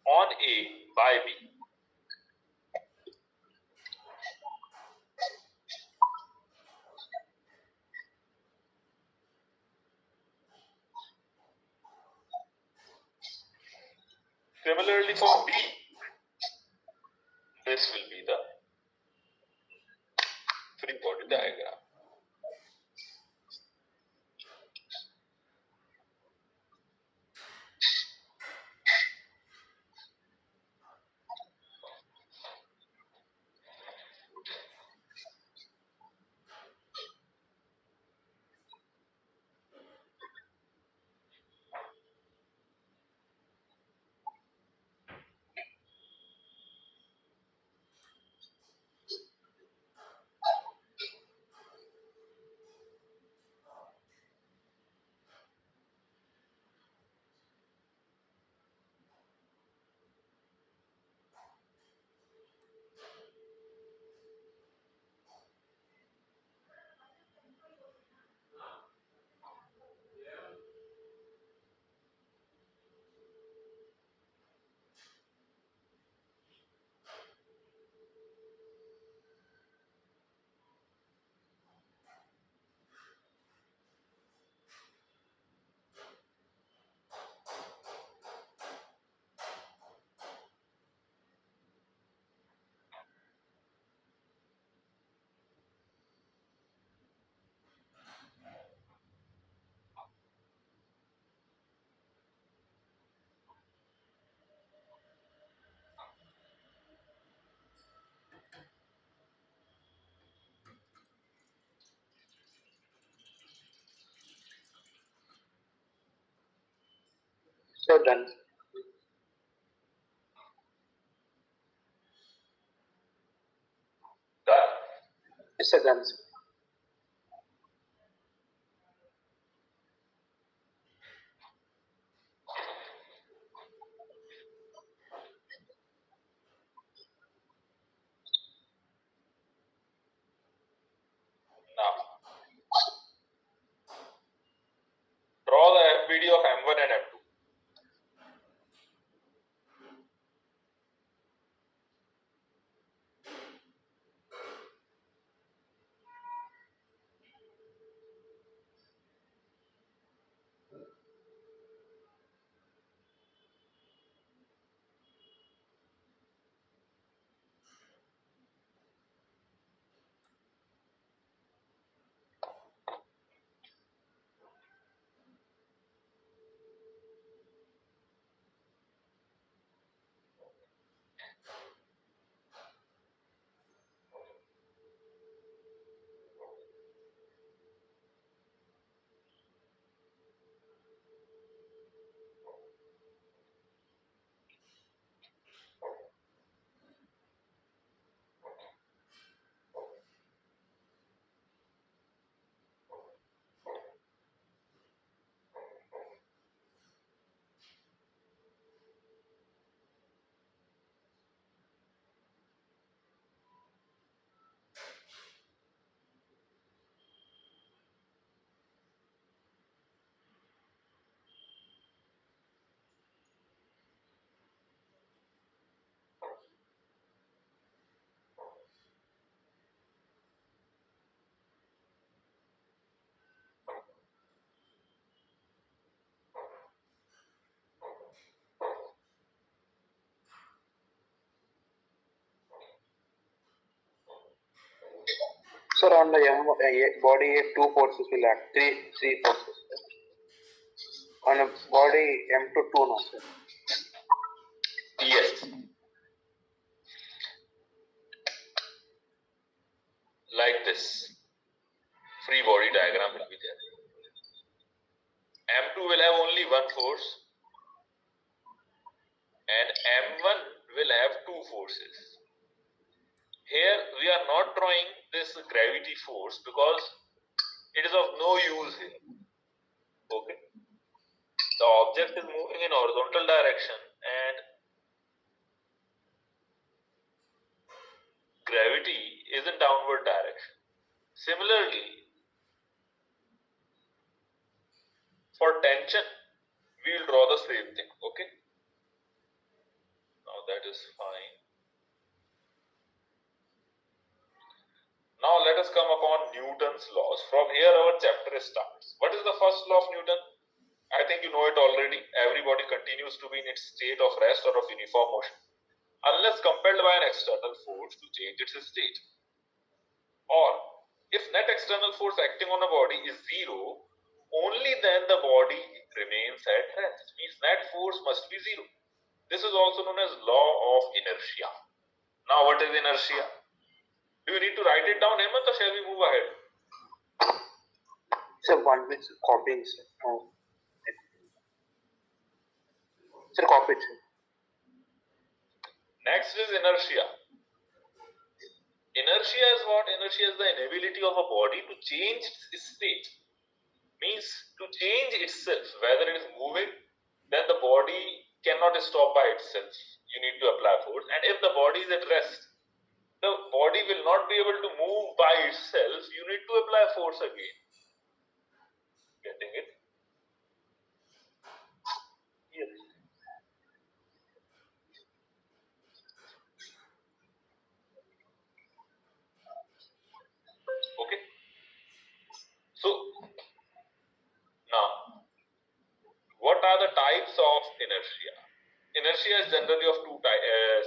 on A by B. Similarly for B, this will be the free body diagram. So done. Done. It's a done. Now draw the FBD of M1 and M2. Sir, on the body A, two forces will act. Three forces. On a body M2, two no, sir. Yes. Like this. Free body diagram will be there. M2 will have only one force and M1 will have two forces. Here we are not drawing this gravity force because it is of no use here. Okay, the object is moving in horizontal direction and gravity is in downward direction. Similarly, for tension, we will draw the same thing. Okay, now that is fine. Now let us come upon Newton's laws. From here our chapter starts. What is the first law of Newton? I think you know it already. Every body continues to be in its state of rest or of uniform motion unless compelled by an external force to change its state. Or if net external force acting on a body is zero, only then the body remains at rest. Means net force must be zero. This is also known as law of inertia. Now what is inertia? Do you need to write it down, Hemant, or shall we move ahead? Sir, one with copying, sir. Oh. Sir, copy it, sir. Next is inertia. Inertia is what? Inertia is the inability of a body to change its state. Means to change itself, whether it is moving, then the body cannot stop by itself. You need to apply force. And if the body is at rest, the body will not be able to move by itself. You need to apply force again. Getting it? Yes. Okay. So now, what are the types of inertia? Inertia is generally of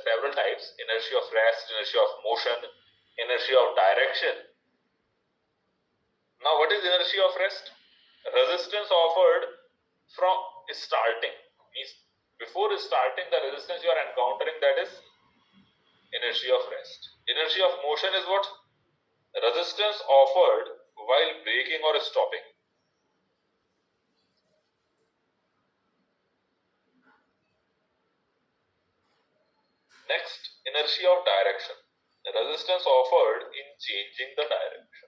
several types: inertia of rest, inertia of motion, inertia of direction. Now, what is inertia of rest? Resistance offered from starting. Means before starting, the resistance you are encountering, that is inertia of rest. Inertia of motion is what? Resistance offered while braking or stopping. Next, inertia of direction. Resistance offered in changing the direction.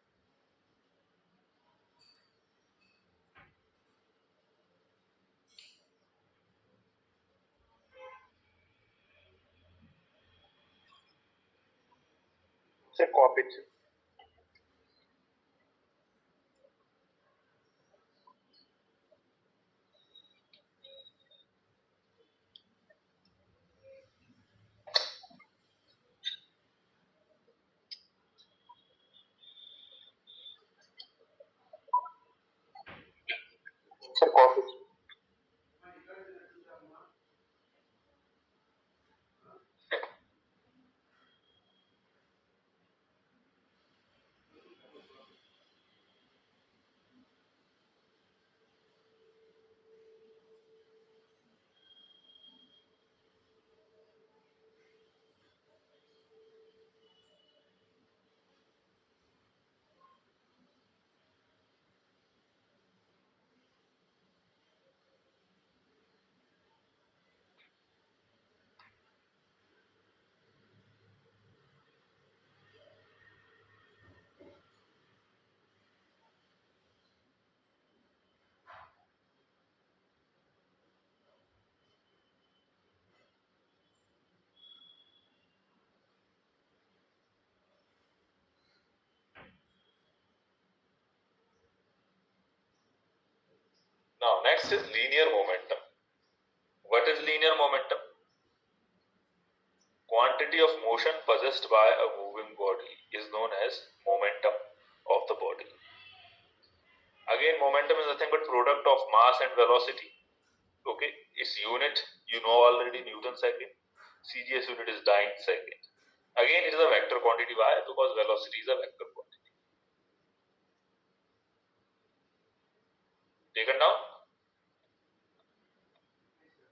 Sir, copy it, sir. Sir, copy it, sir. Now, next is linear momentum. What is linear momentum? Quantity of motion possessed by a moving body is known as momentum of the body. Again, momentum is nothing but product of mass and velocity. Okay, its unit you know already, Newton second. CGS unit is dyne second. Again, it is a vector quantity. Why? Because velocity is a vector quantity. Taken down.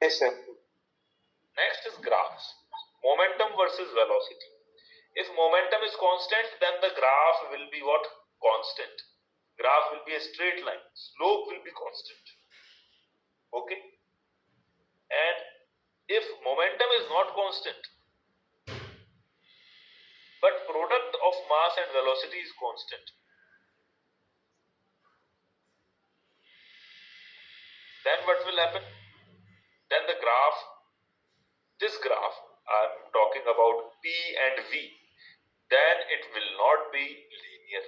Yes, sir. Next is graphs. Momentum versus velocity. If momentum is constant, then the graph will be what? Constant. Graph will be a straight line. Slope will be constant. Okay. And if momentum is not constant, but product of mass and velocity is constant, then the graph, this graph, I'm talking about P and V, then it will not be linear.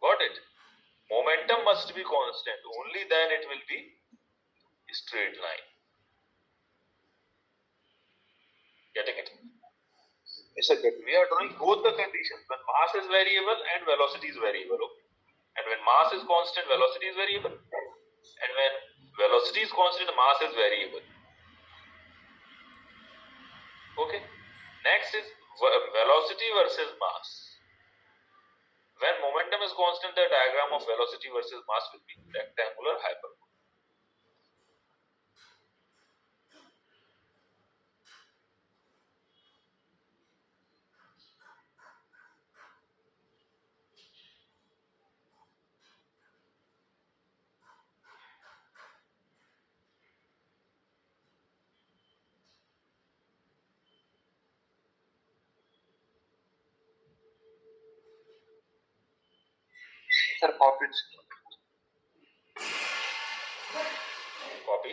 Got it? Momentum must be constant, only then it will be a straight line. Getting it? Yes, sir. Get it. We are drawing both the conditions when mass is variable and velocity is variable. Okay? And when mass is constant, velocity is variable. And when velocity is constant, mass is variable. Okay? Next is velocity versus mass. When momentum is constant, the diagram of velocity versus mass will be rectangular hyperbola. Sir, copy it. Copy.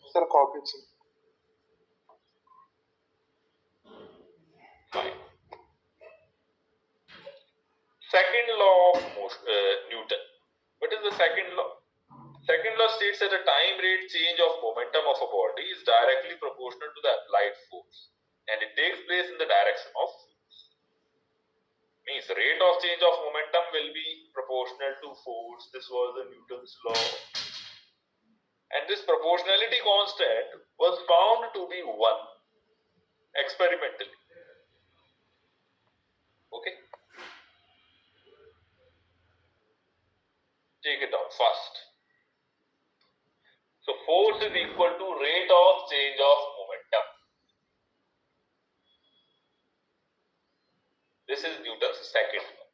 Sir, copy it. Fine. Second law of motion, Newton. What is the second law? Second law states that the time rate change of momentum of a body is directly proportional to the applied force, and it takes place in the direction of force. Means rate of change of momentum will be proportional to force. This was the Newton's law. And this proportionality constant was found to be 1 experimentally. Okay? Take it out first. So force is equal to rate of change of momentum. This is Newton's second law.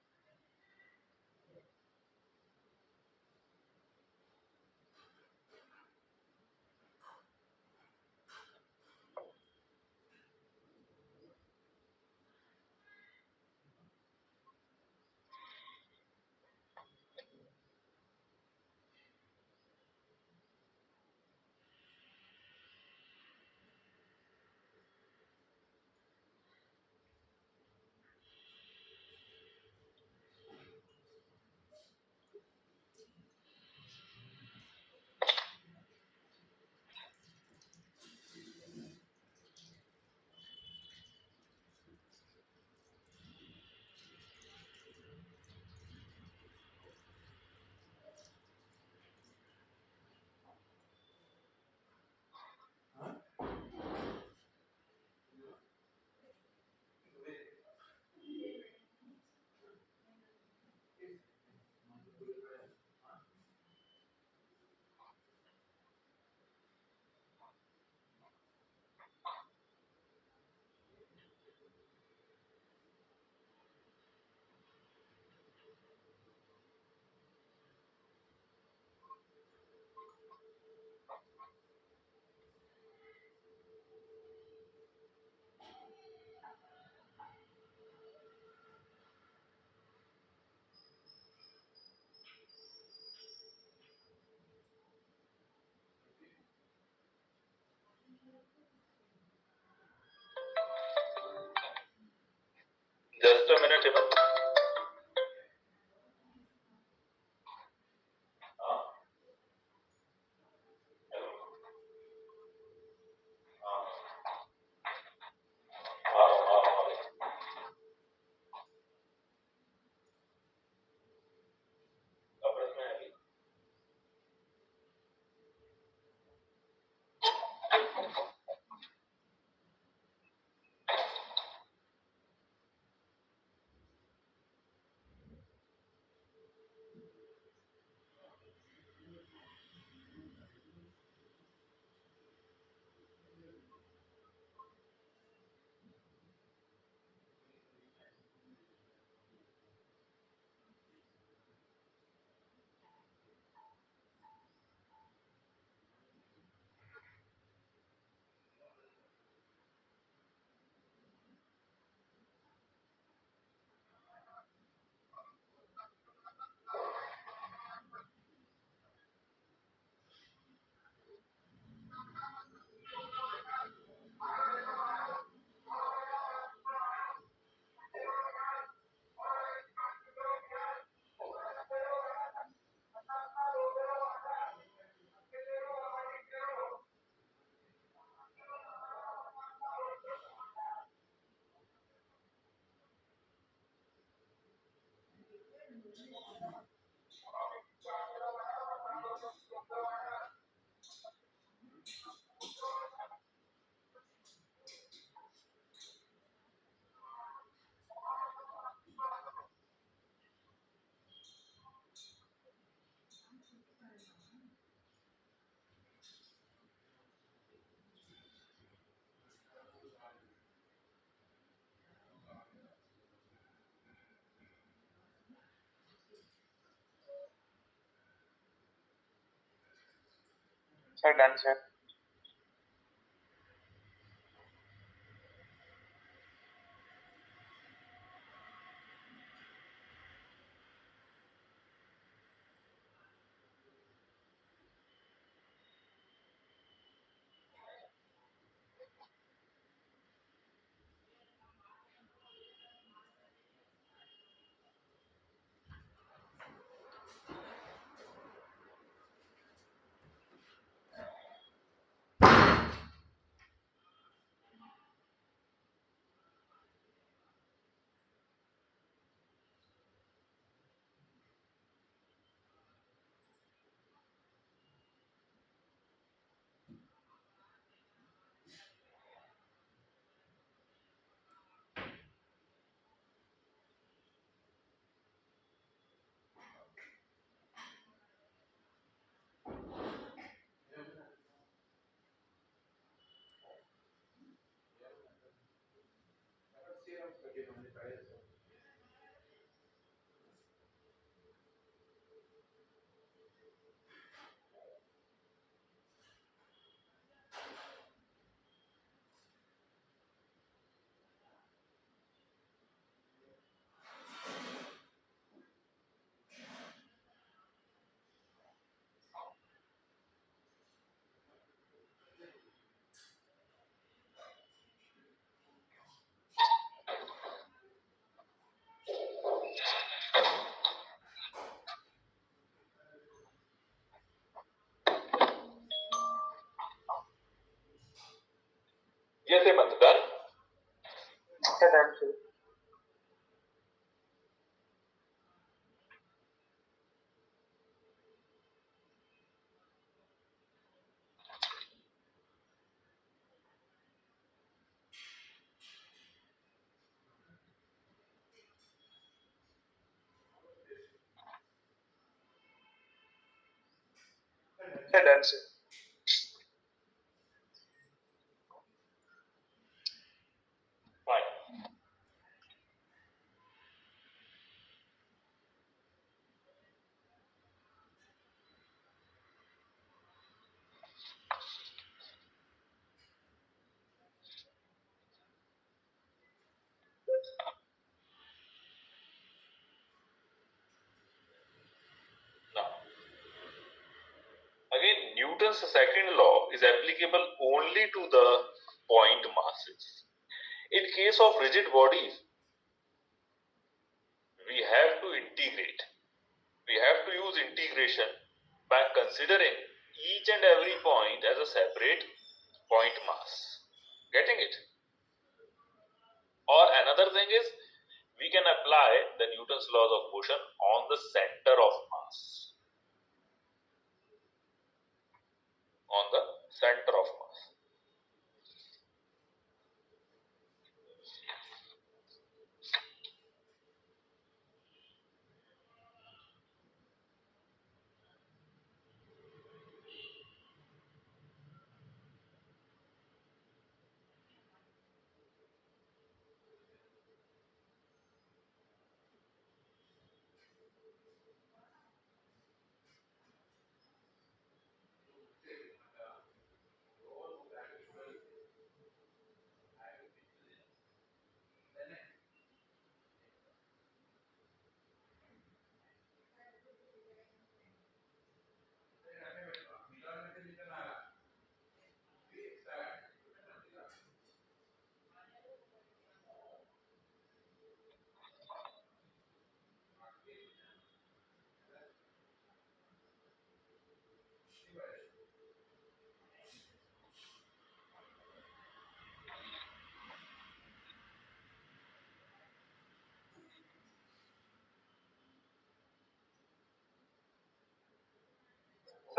Sir, done, sir. Yes, Hemant, done? Sir, done, sir. Sir, done, sir. Fine. Now, again, Newton's second law is applicable only to the point masses. In case of rigid bodies, we have to integrate. We have to use integration by considering each and every point as a separate point mass. Getting it? Or another thing is, we can apply the Newton's laws of motion on the center of mass. On the center of mass.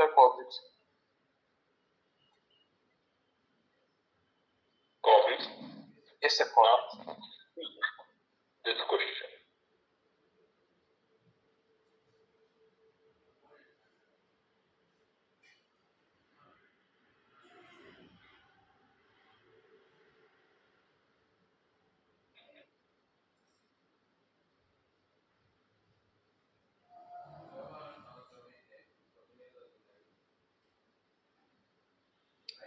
Sir, copies. Copies. Yes, sir, Now, copies. this question.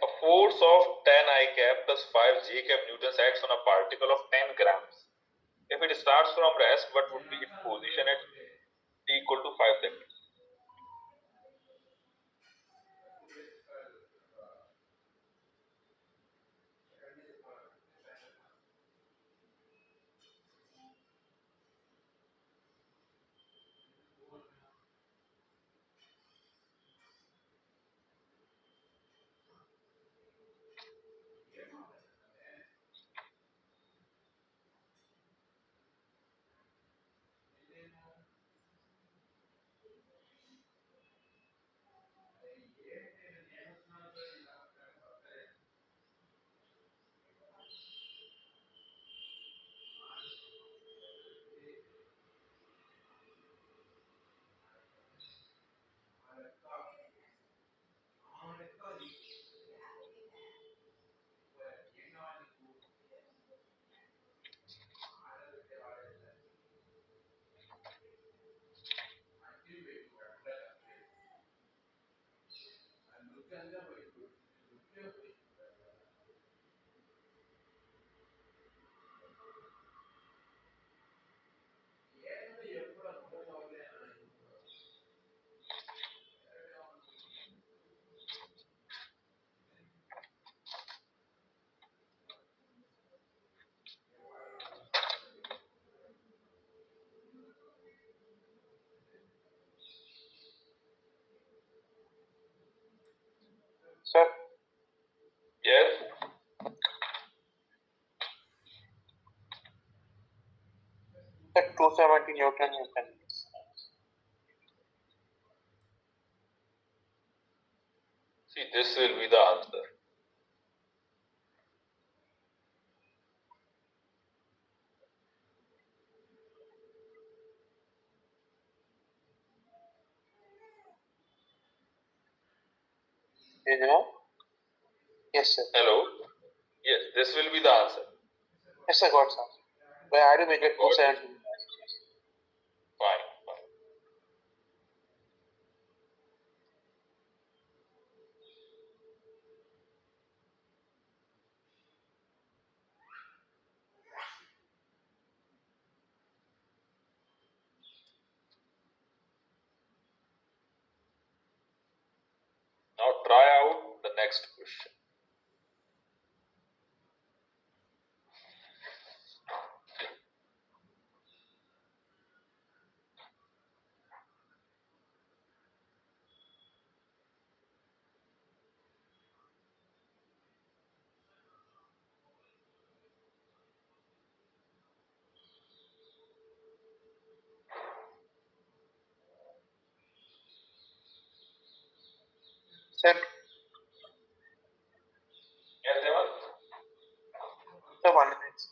A force of 10 I cap plus 5 J cap newtons acts on a particle of 10 grams. If it starts from rest, what would be its position at t equal to 5 seconds? Sir, Yes. sir, 270 Newton you can. See, this will be the answer. You know? Yes, sir. Hello? Yes, this will be the answer. Yes, sir, got sir. But I do make it Got it? 270. Fine, fine. Now try out the next question. Sir, Yes, Devan? sir, 1 minute.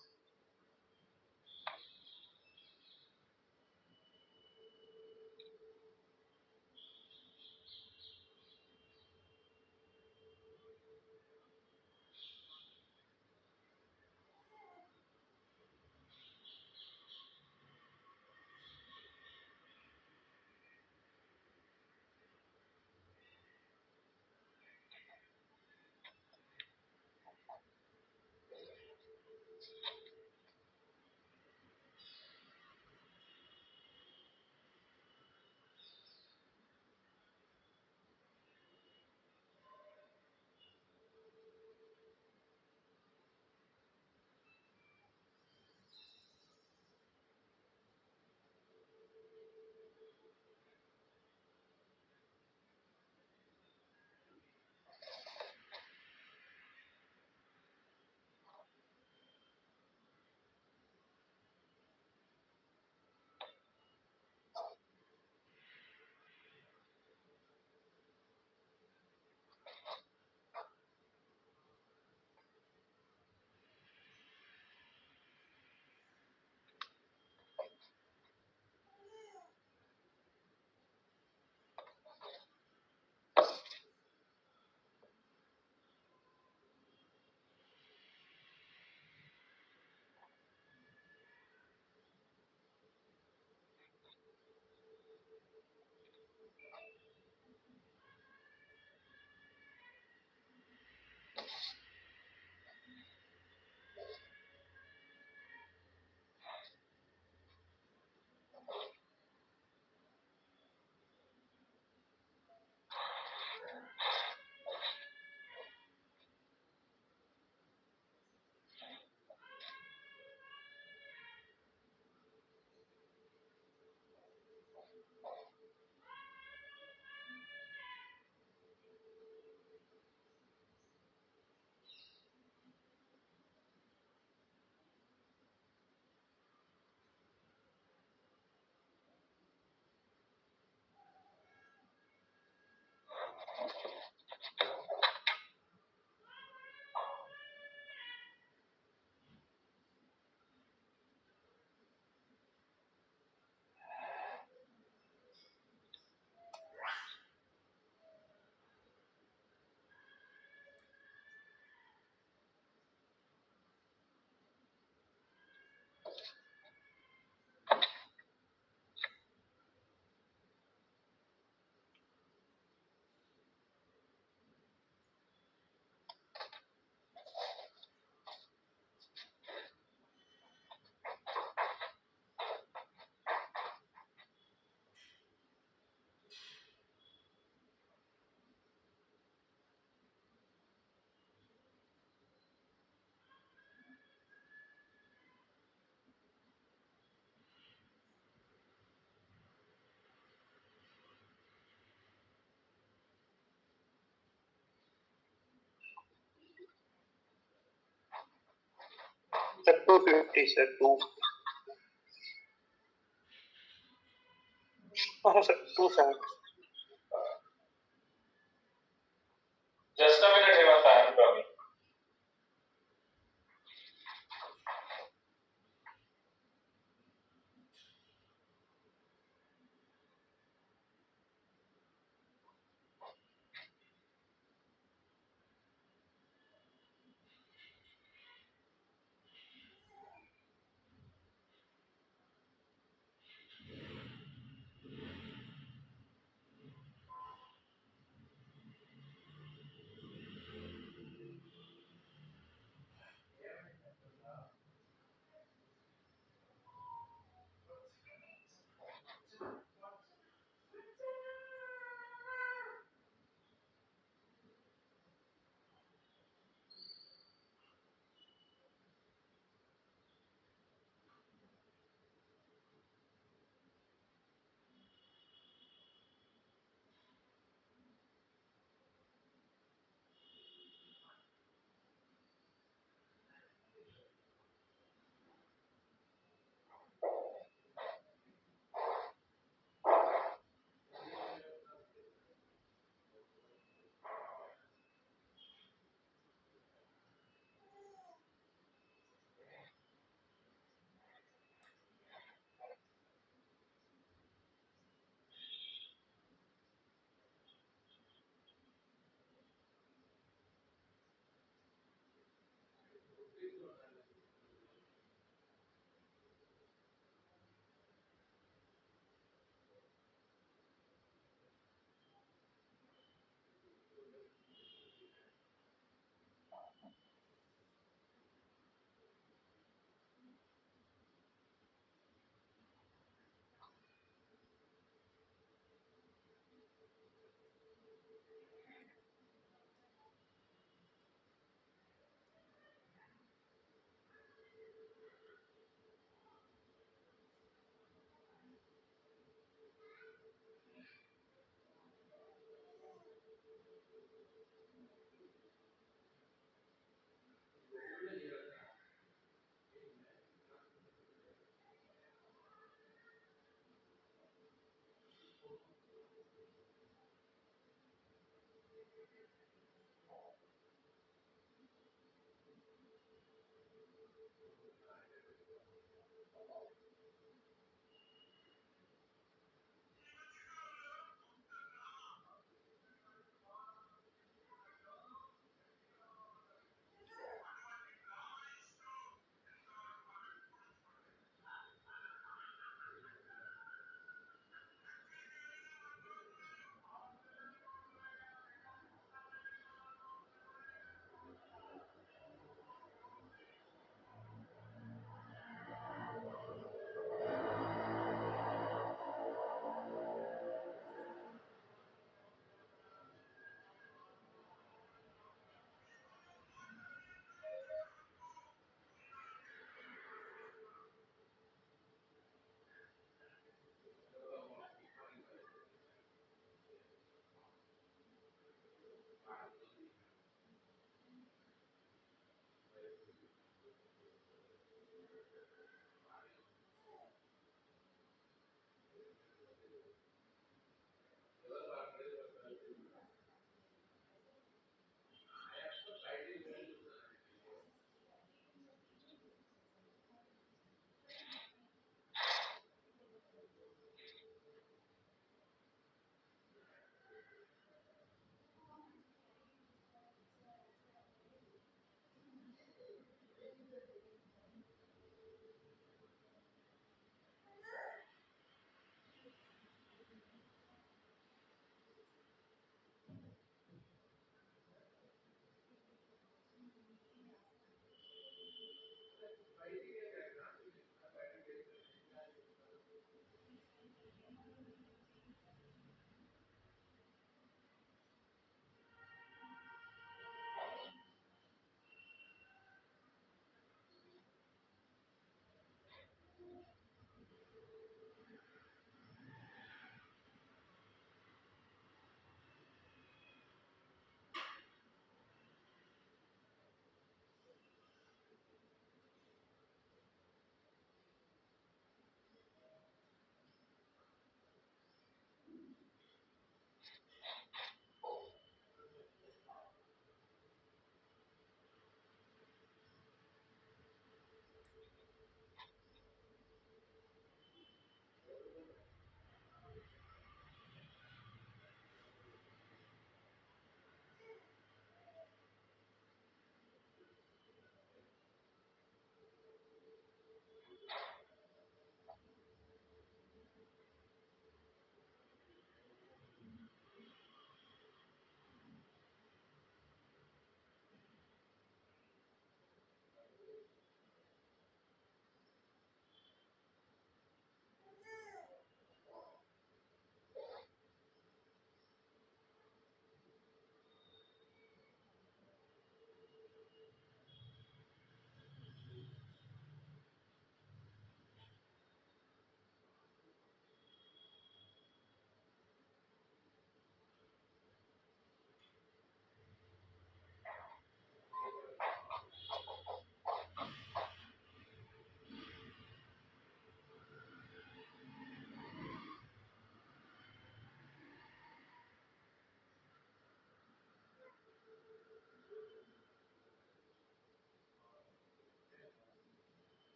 Sir, 250, sir. Two. Oh, sir, 270. Just a minute, Hemant, I am coming.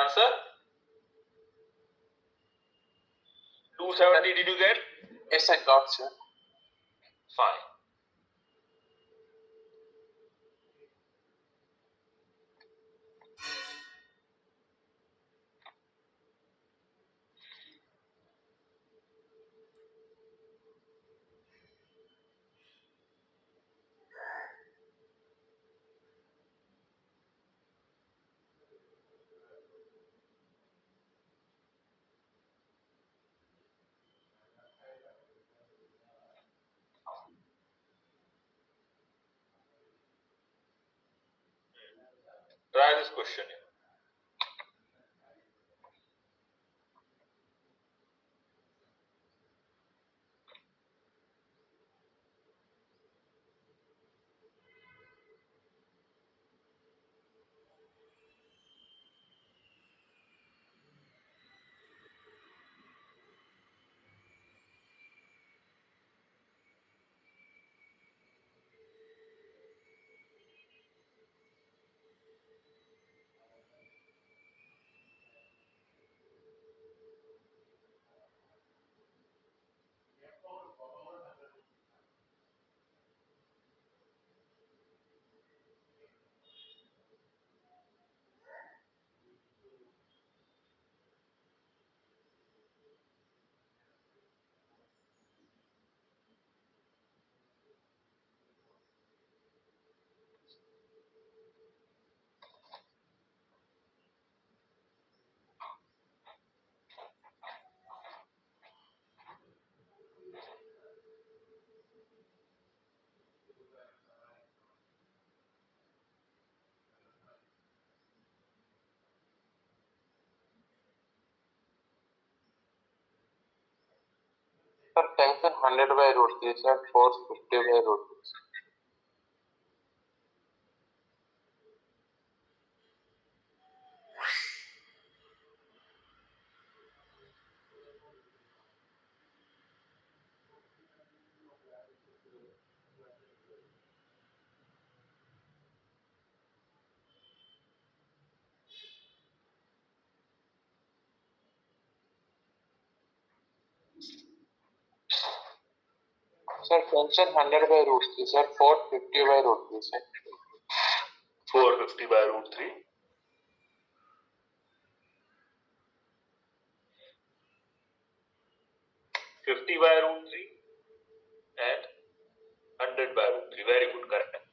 answer? 270 did you get? Yes, I got, sir. Fine. Try this question. Sir, tension 100 by root 3, sir. Force 50 by root 3. 10 100 by root 3, sir. 450 by root 3, sir. 450 by root 3. 50 by root 3 and 100 by root 3. Very good, correct.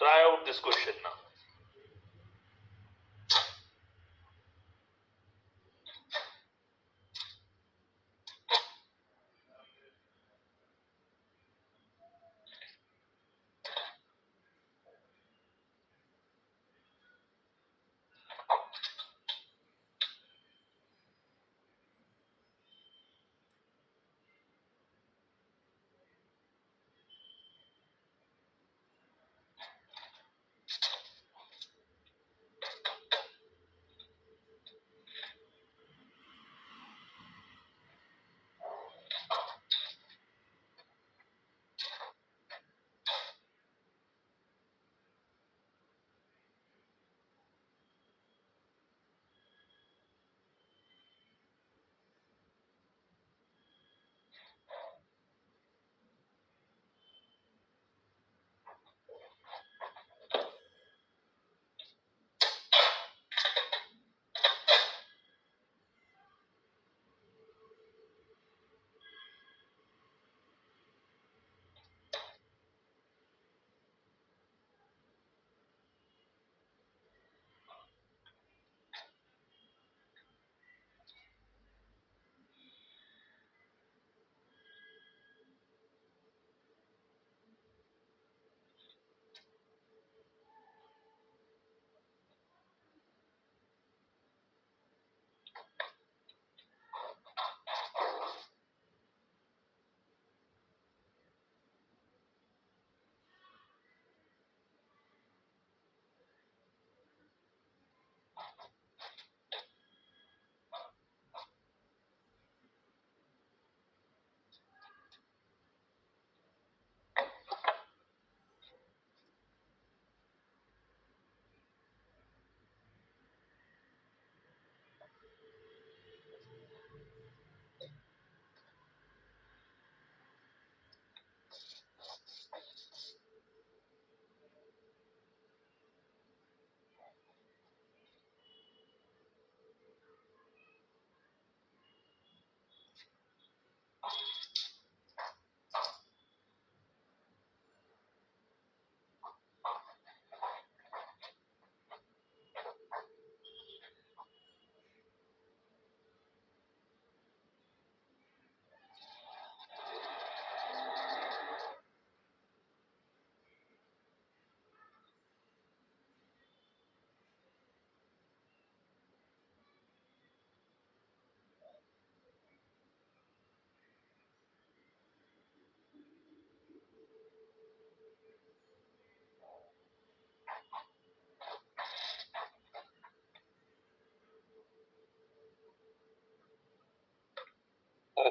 Try out this question now.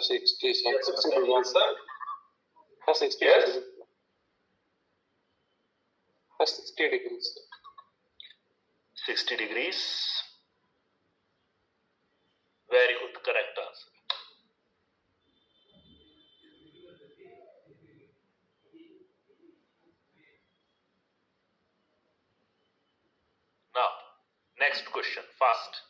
60, sir. Yes, 60 Mr. degrees. Sir. Sir, 60 Yes. degrees. Sir, 60 degrees. 60 degrees. Very good. Correct answer. Now, next question. Fast.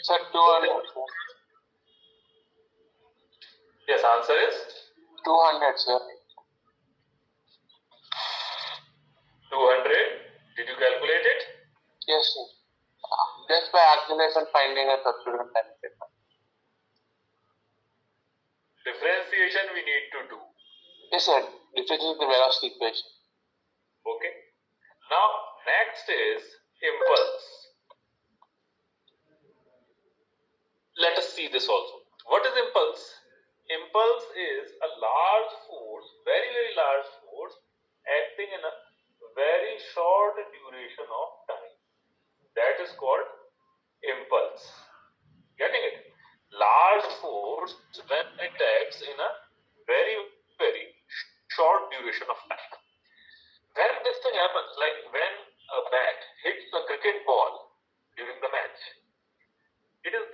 Sir, 200. Yes, answer is 200, sir. 200. Did you calculate it? Yes, sir. Just by acceleration finding a substituent time. Differentiation we need to do. Yes, sir. Difference is the velocity equation. Okay. Now, next is impulse. Let us see this also. What is impulse? Impulse is a large force, very, very large force, acting in a very short duration of time. That is called impulse. Getting it? Large force when it acts in a very, very short duration of time. When this thing happens, like when a bat hits a cricket ball during the match, it is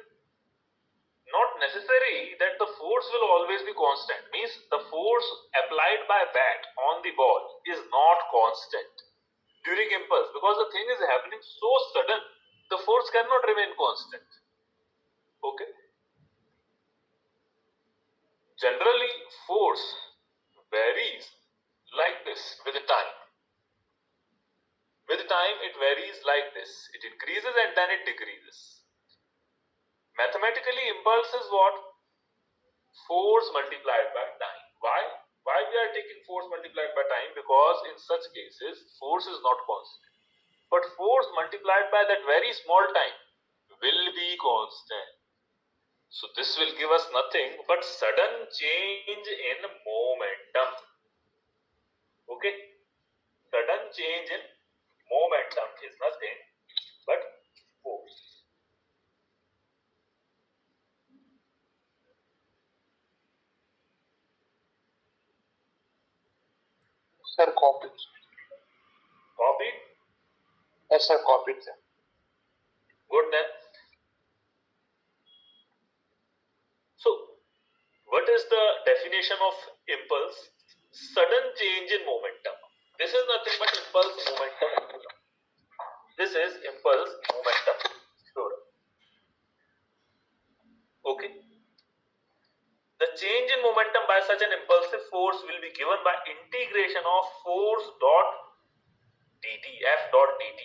not necessary that the force will always be constant. Means the force applied by bat on the ball is not constant during impulse, because the thing is happening so sudden, the force cannot remain constant. Okay. Generally, force varies like this with time. With time, it varies like this. It increases and then it decreases. Mathematically, impulse is what? Force multiplied by time. Why? Why we are taking force multiplied by time? Because in such cases, force is not constant. But force multiplied by that very small time will be constant. So this will give us nothing but sudden change in momentum. Okay? Sudden change in momentum is nothing but force. Sir, copied. Copied? Yes, sir, copied, sir. Good then. So, what is the definition of impulse? Sudden change in momentum. This is nothing but impulse momentum. This is impulse momentum. Sure. Okay. The change in momentum by such an impulsive force will be given by integration of force dot dt, f dot dt,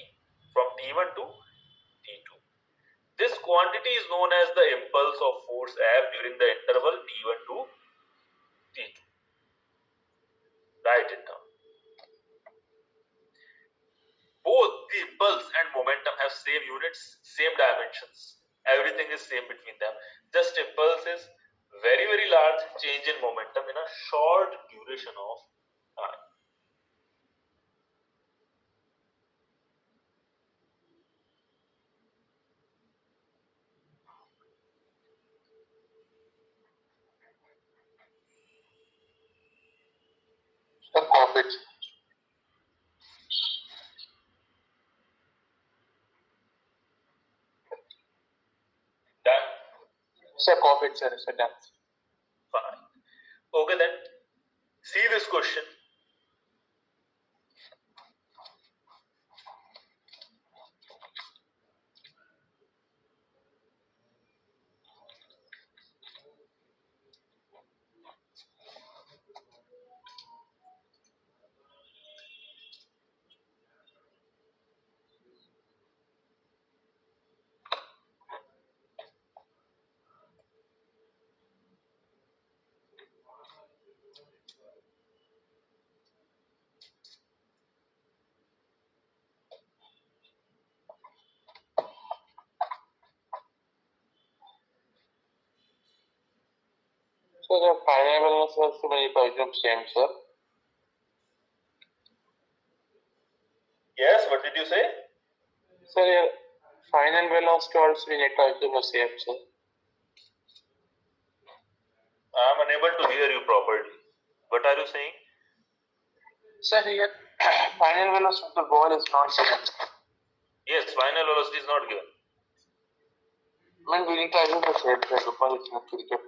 from t1 to t2. This quantity is known as the impulse of force f during the interval t1 to t2. Write it down. Both the impulse and momentum have same units, same dimensions. Everything is same between them. Just impulse is very, very large change in momentum in a short duration of time. Sir, copied. Done? Sir, copied, sir. Sir, done. Fine. Okay then. See this question. So the final velocity will assume same, sir. Yes, what did you say? Sir, your final velocity also we need to assume the same, sir. I am unable to hear you properly. What are you saying? Sir, here final velocity of the ball is not same. Yes, final velocity is not given. Man, we need to assume the same, sir, because it's not cricket.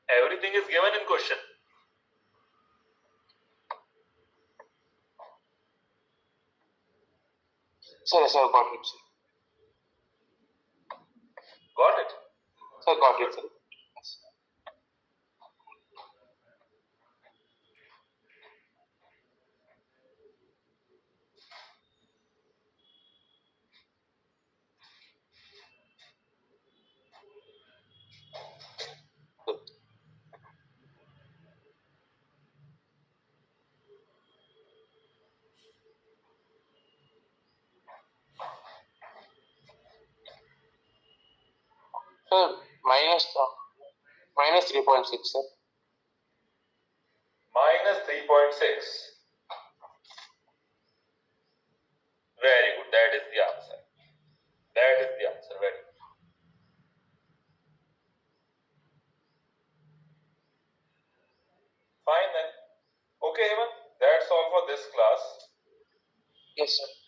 Everything is given in question. Sir, got it, sir. Got it? Sir, got it, sir. Sir, minus 3.6, sir. Minus 3.6. Very good. That is the answer. That is the answer. Very good. Fine then. Okay, Heman. That's all for this class. Yes, sir.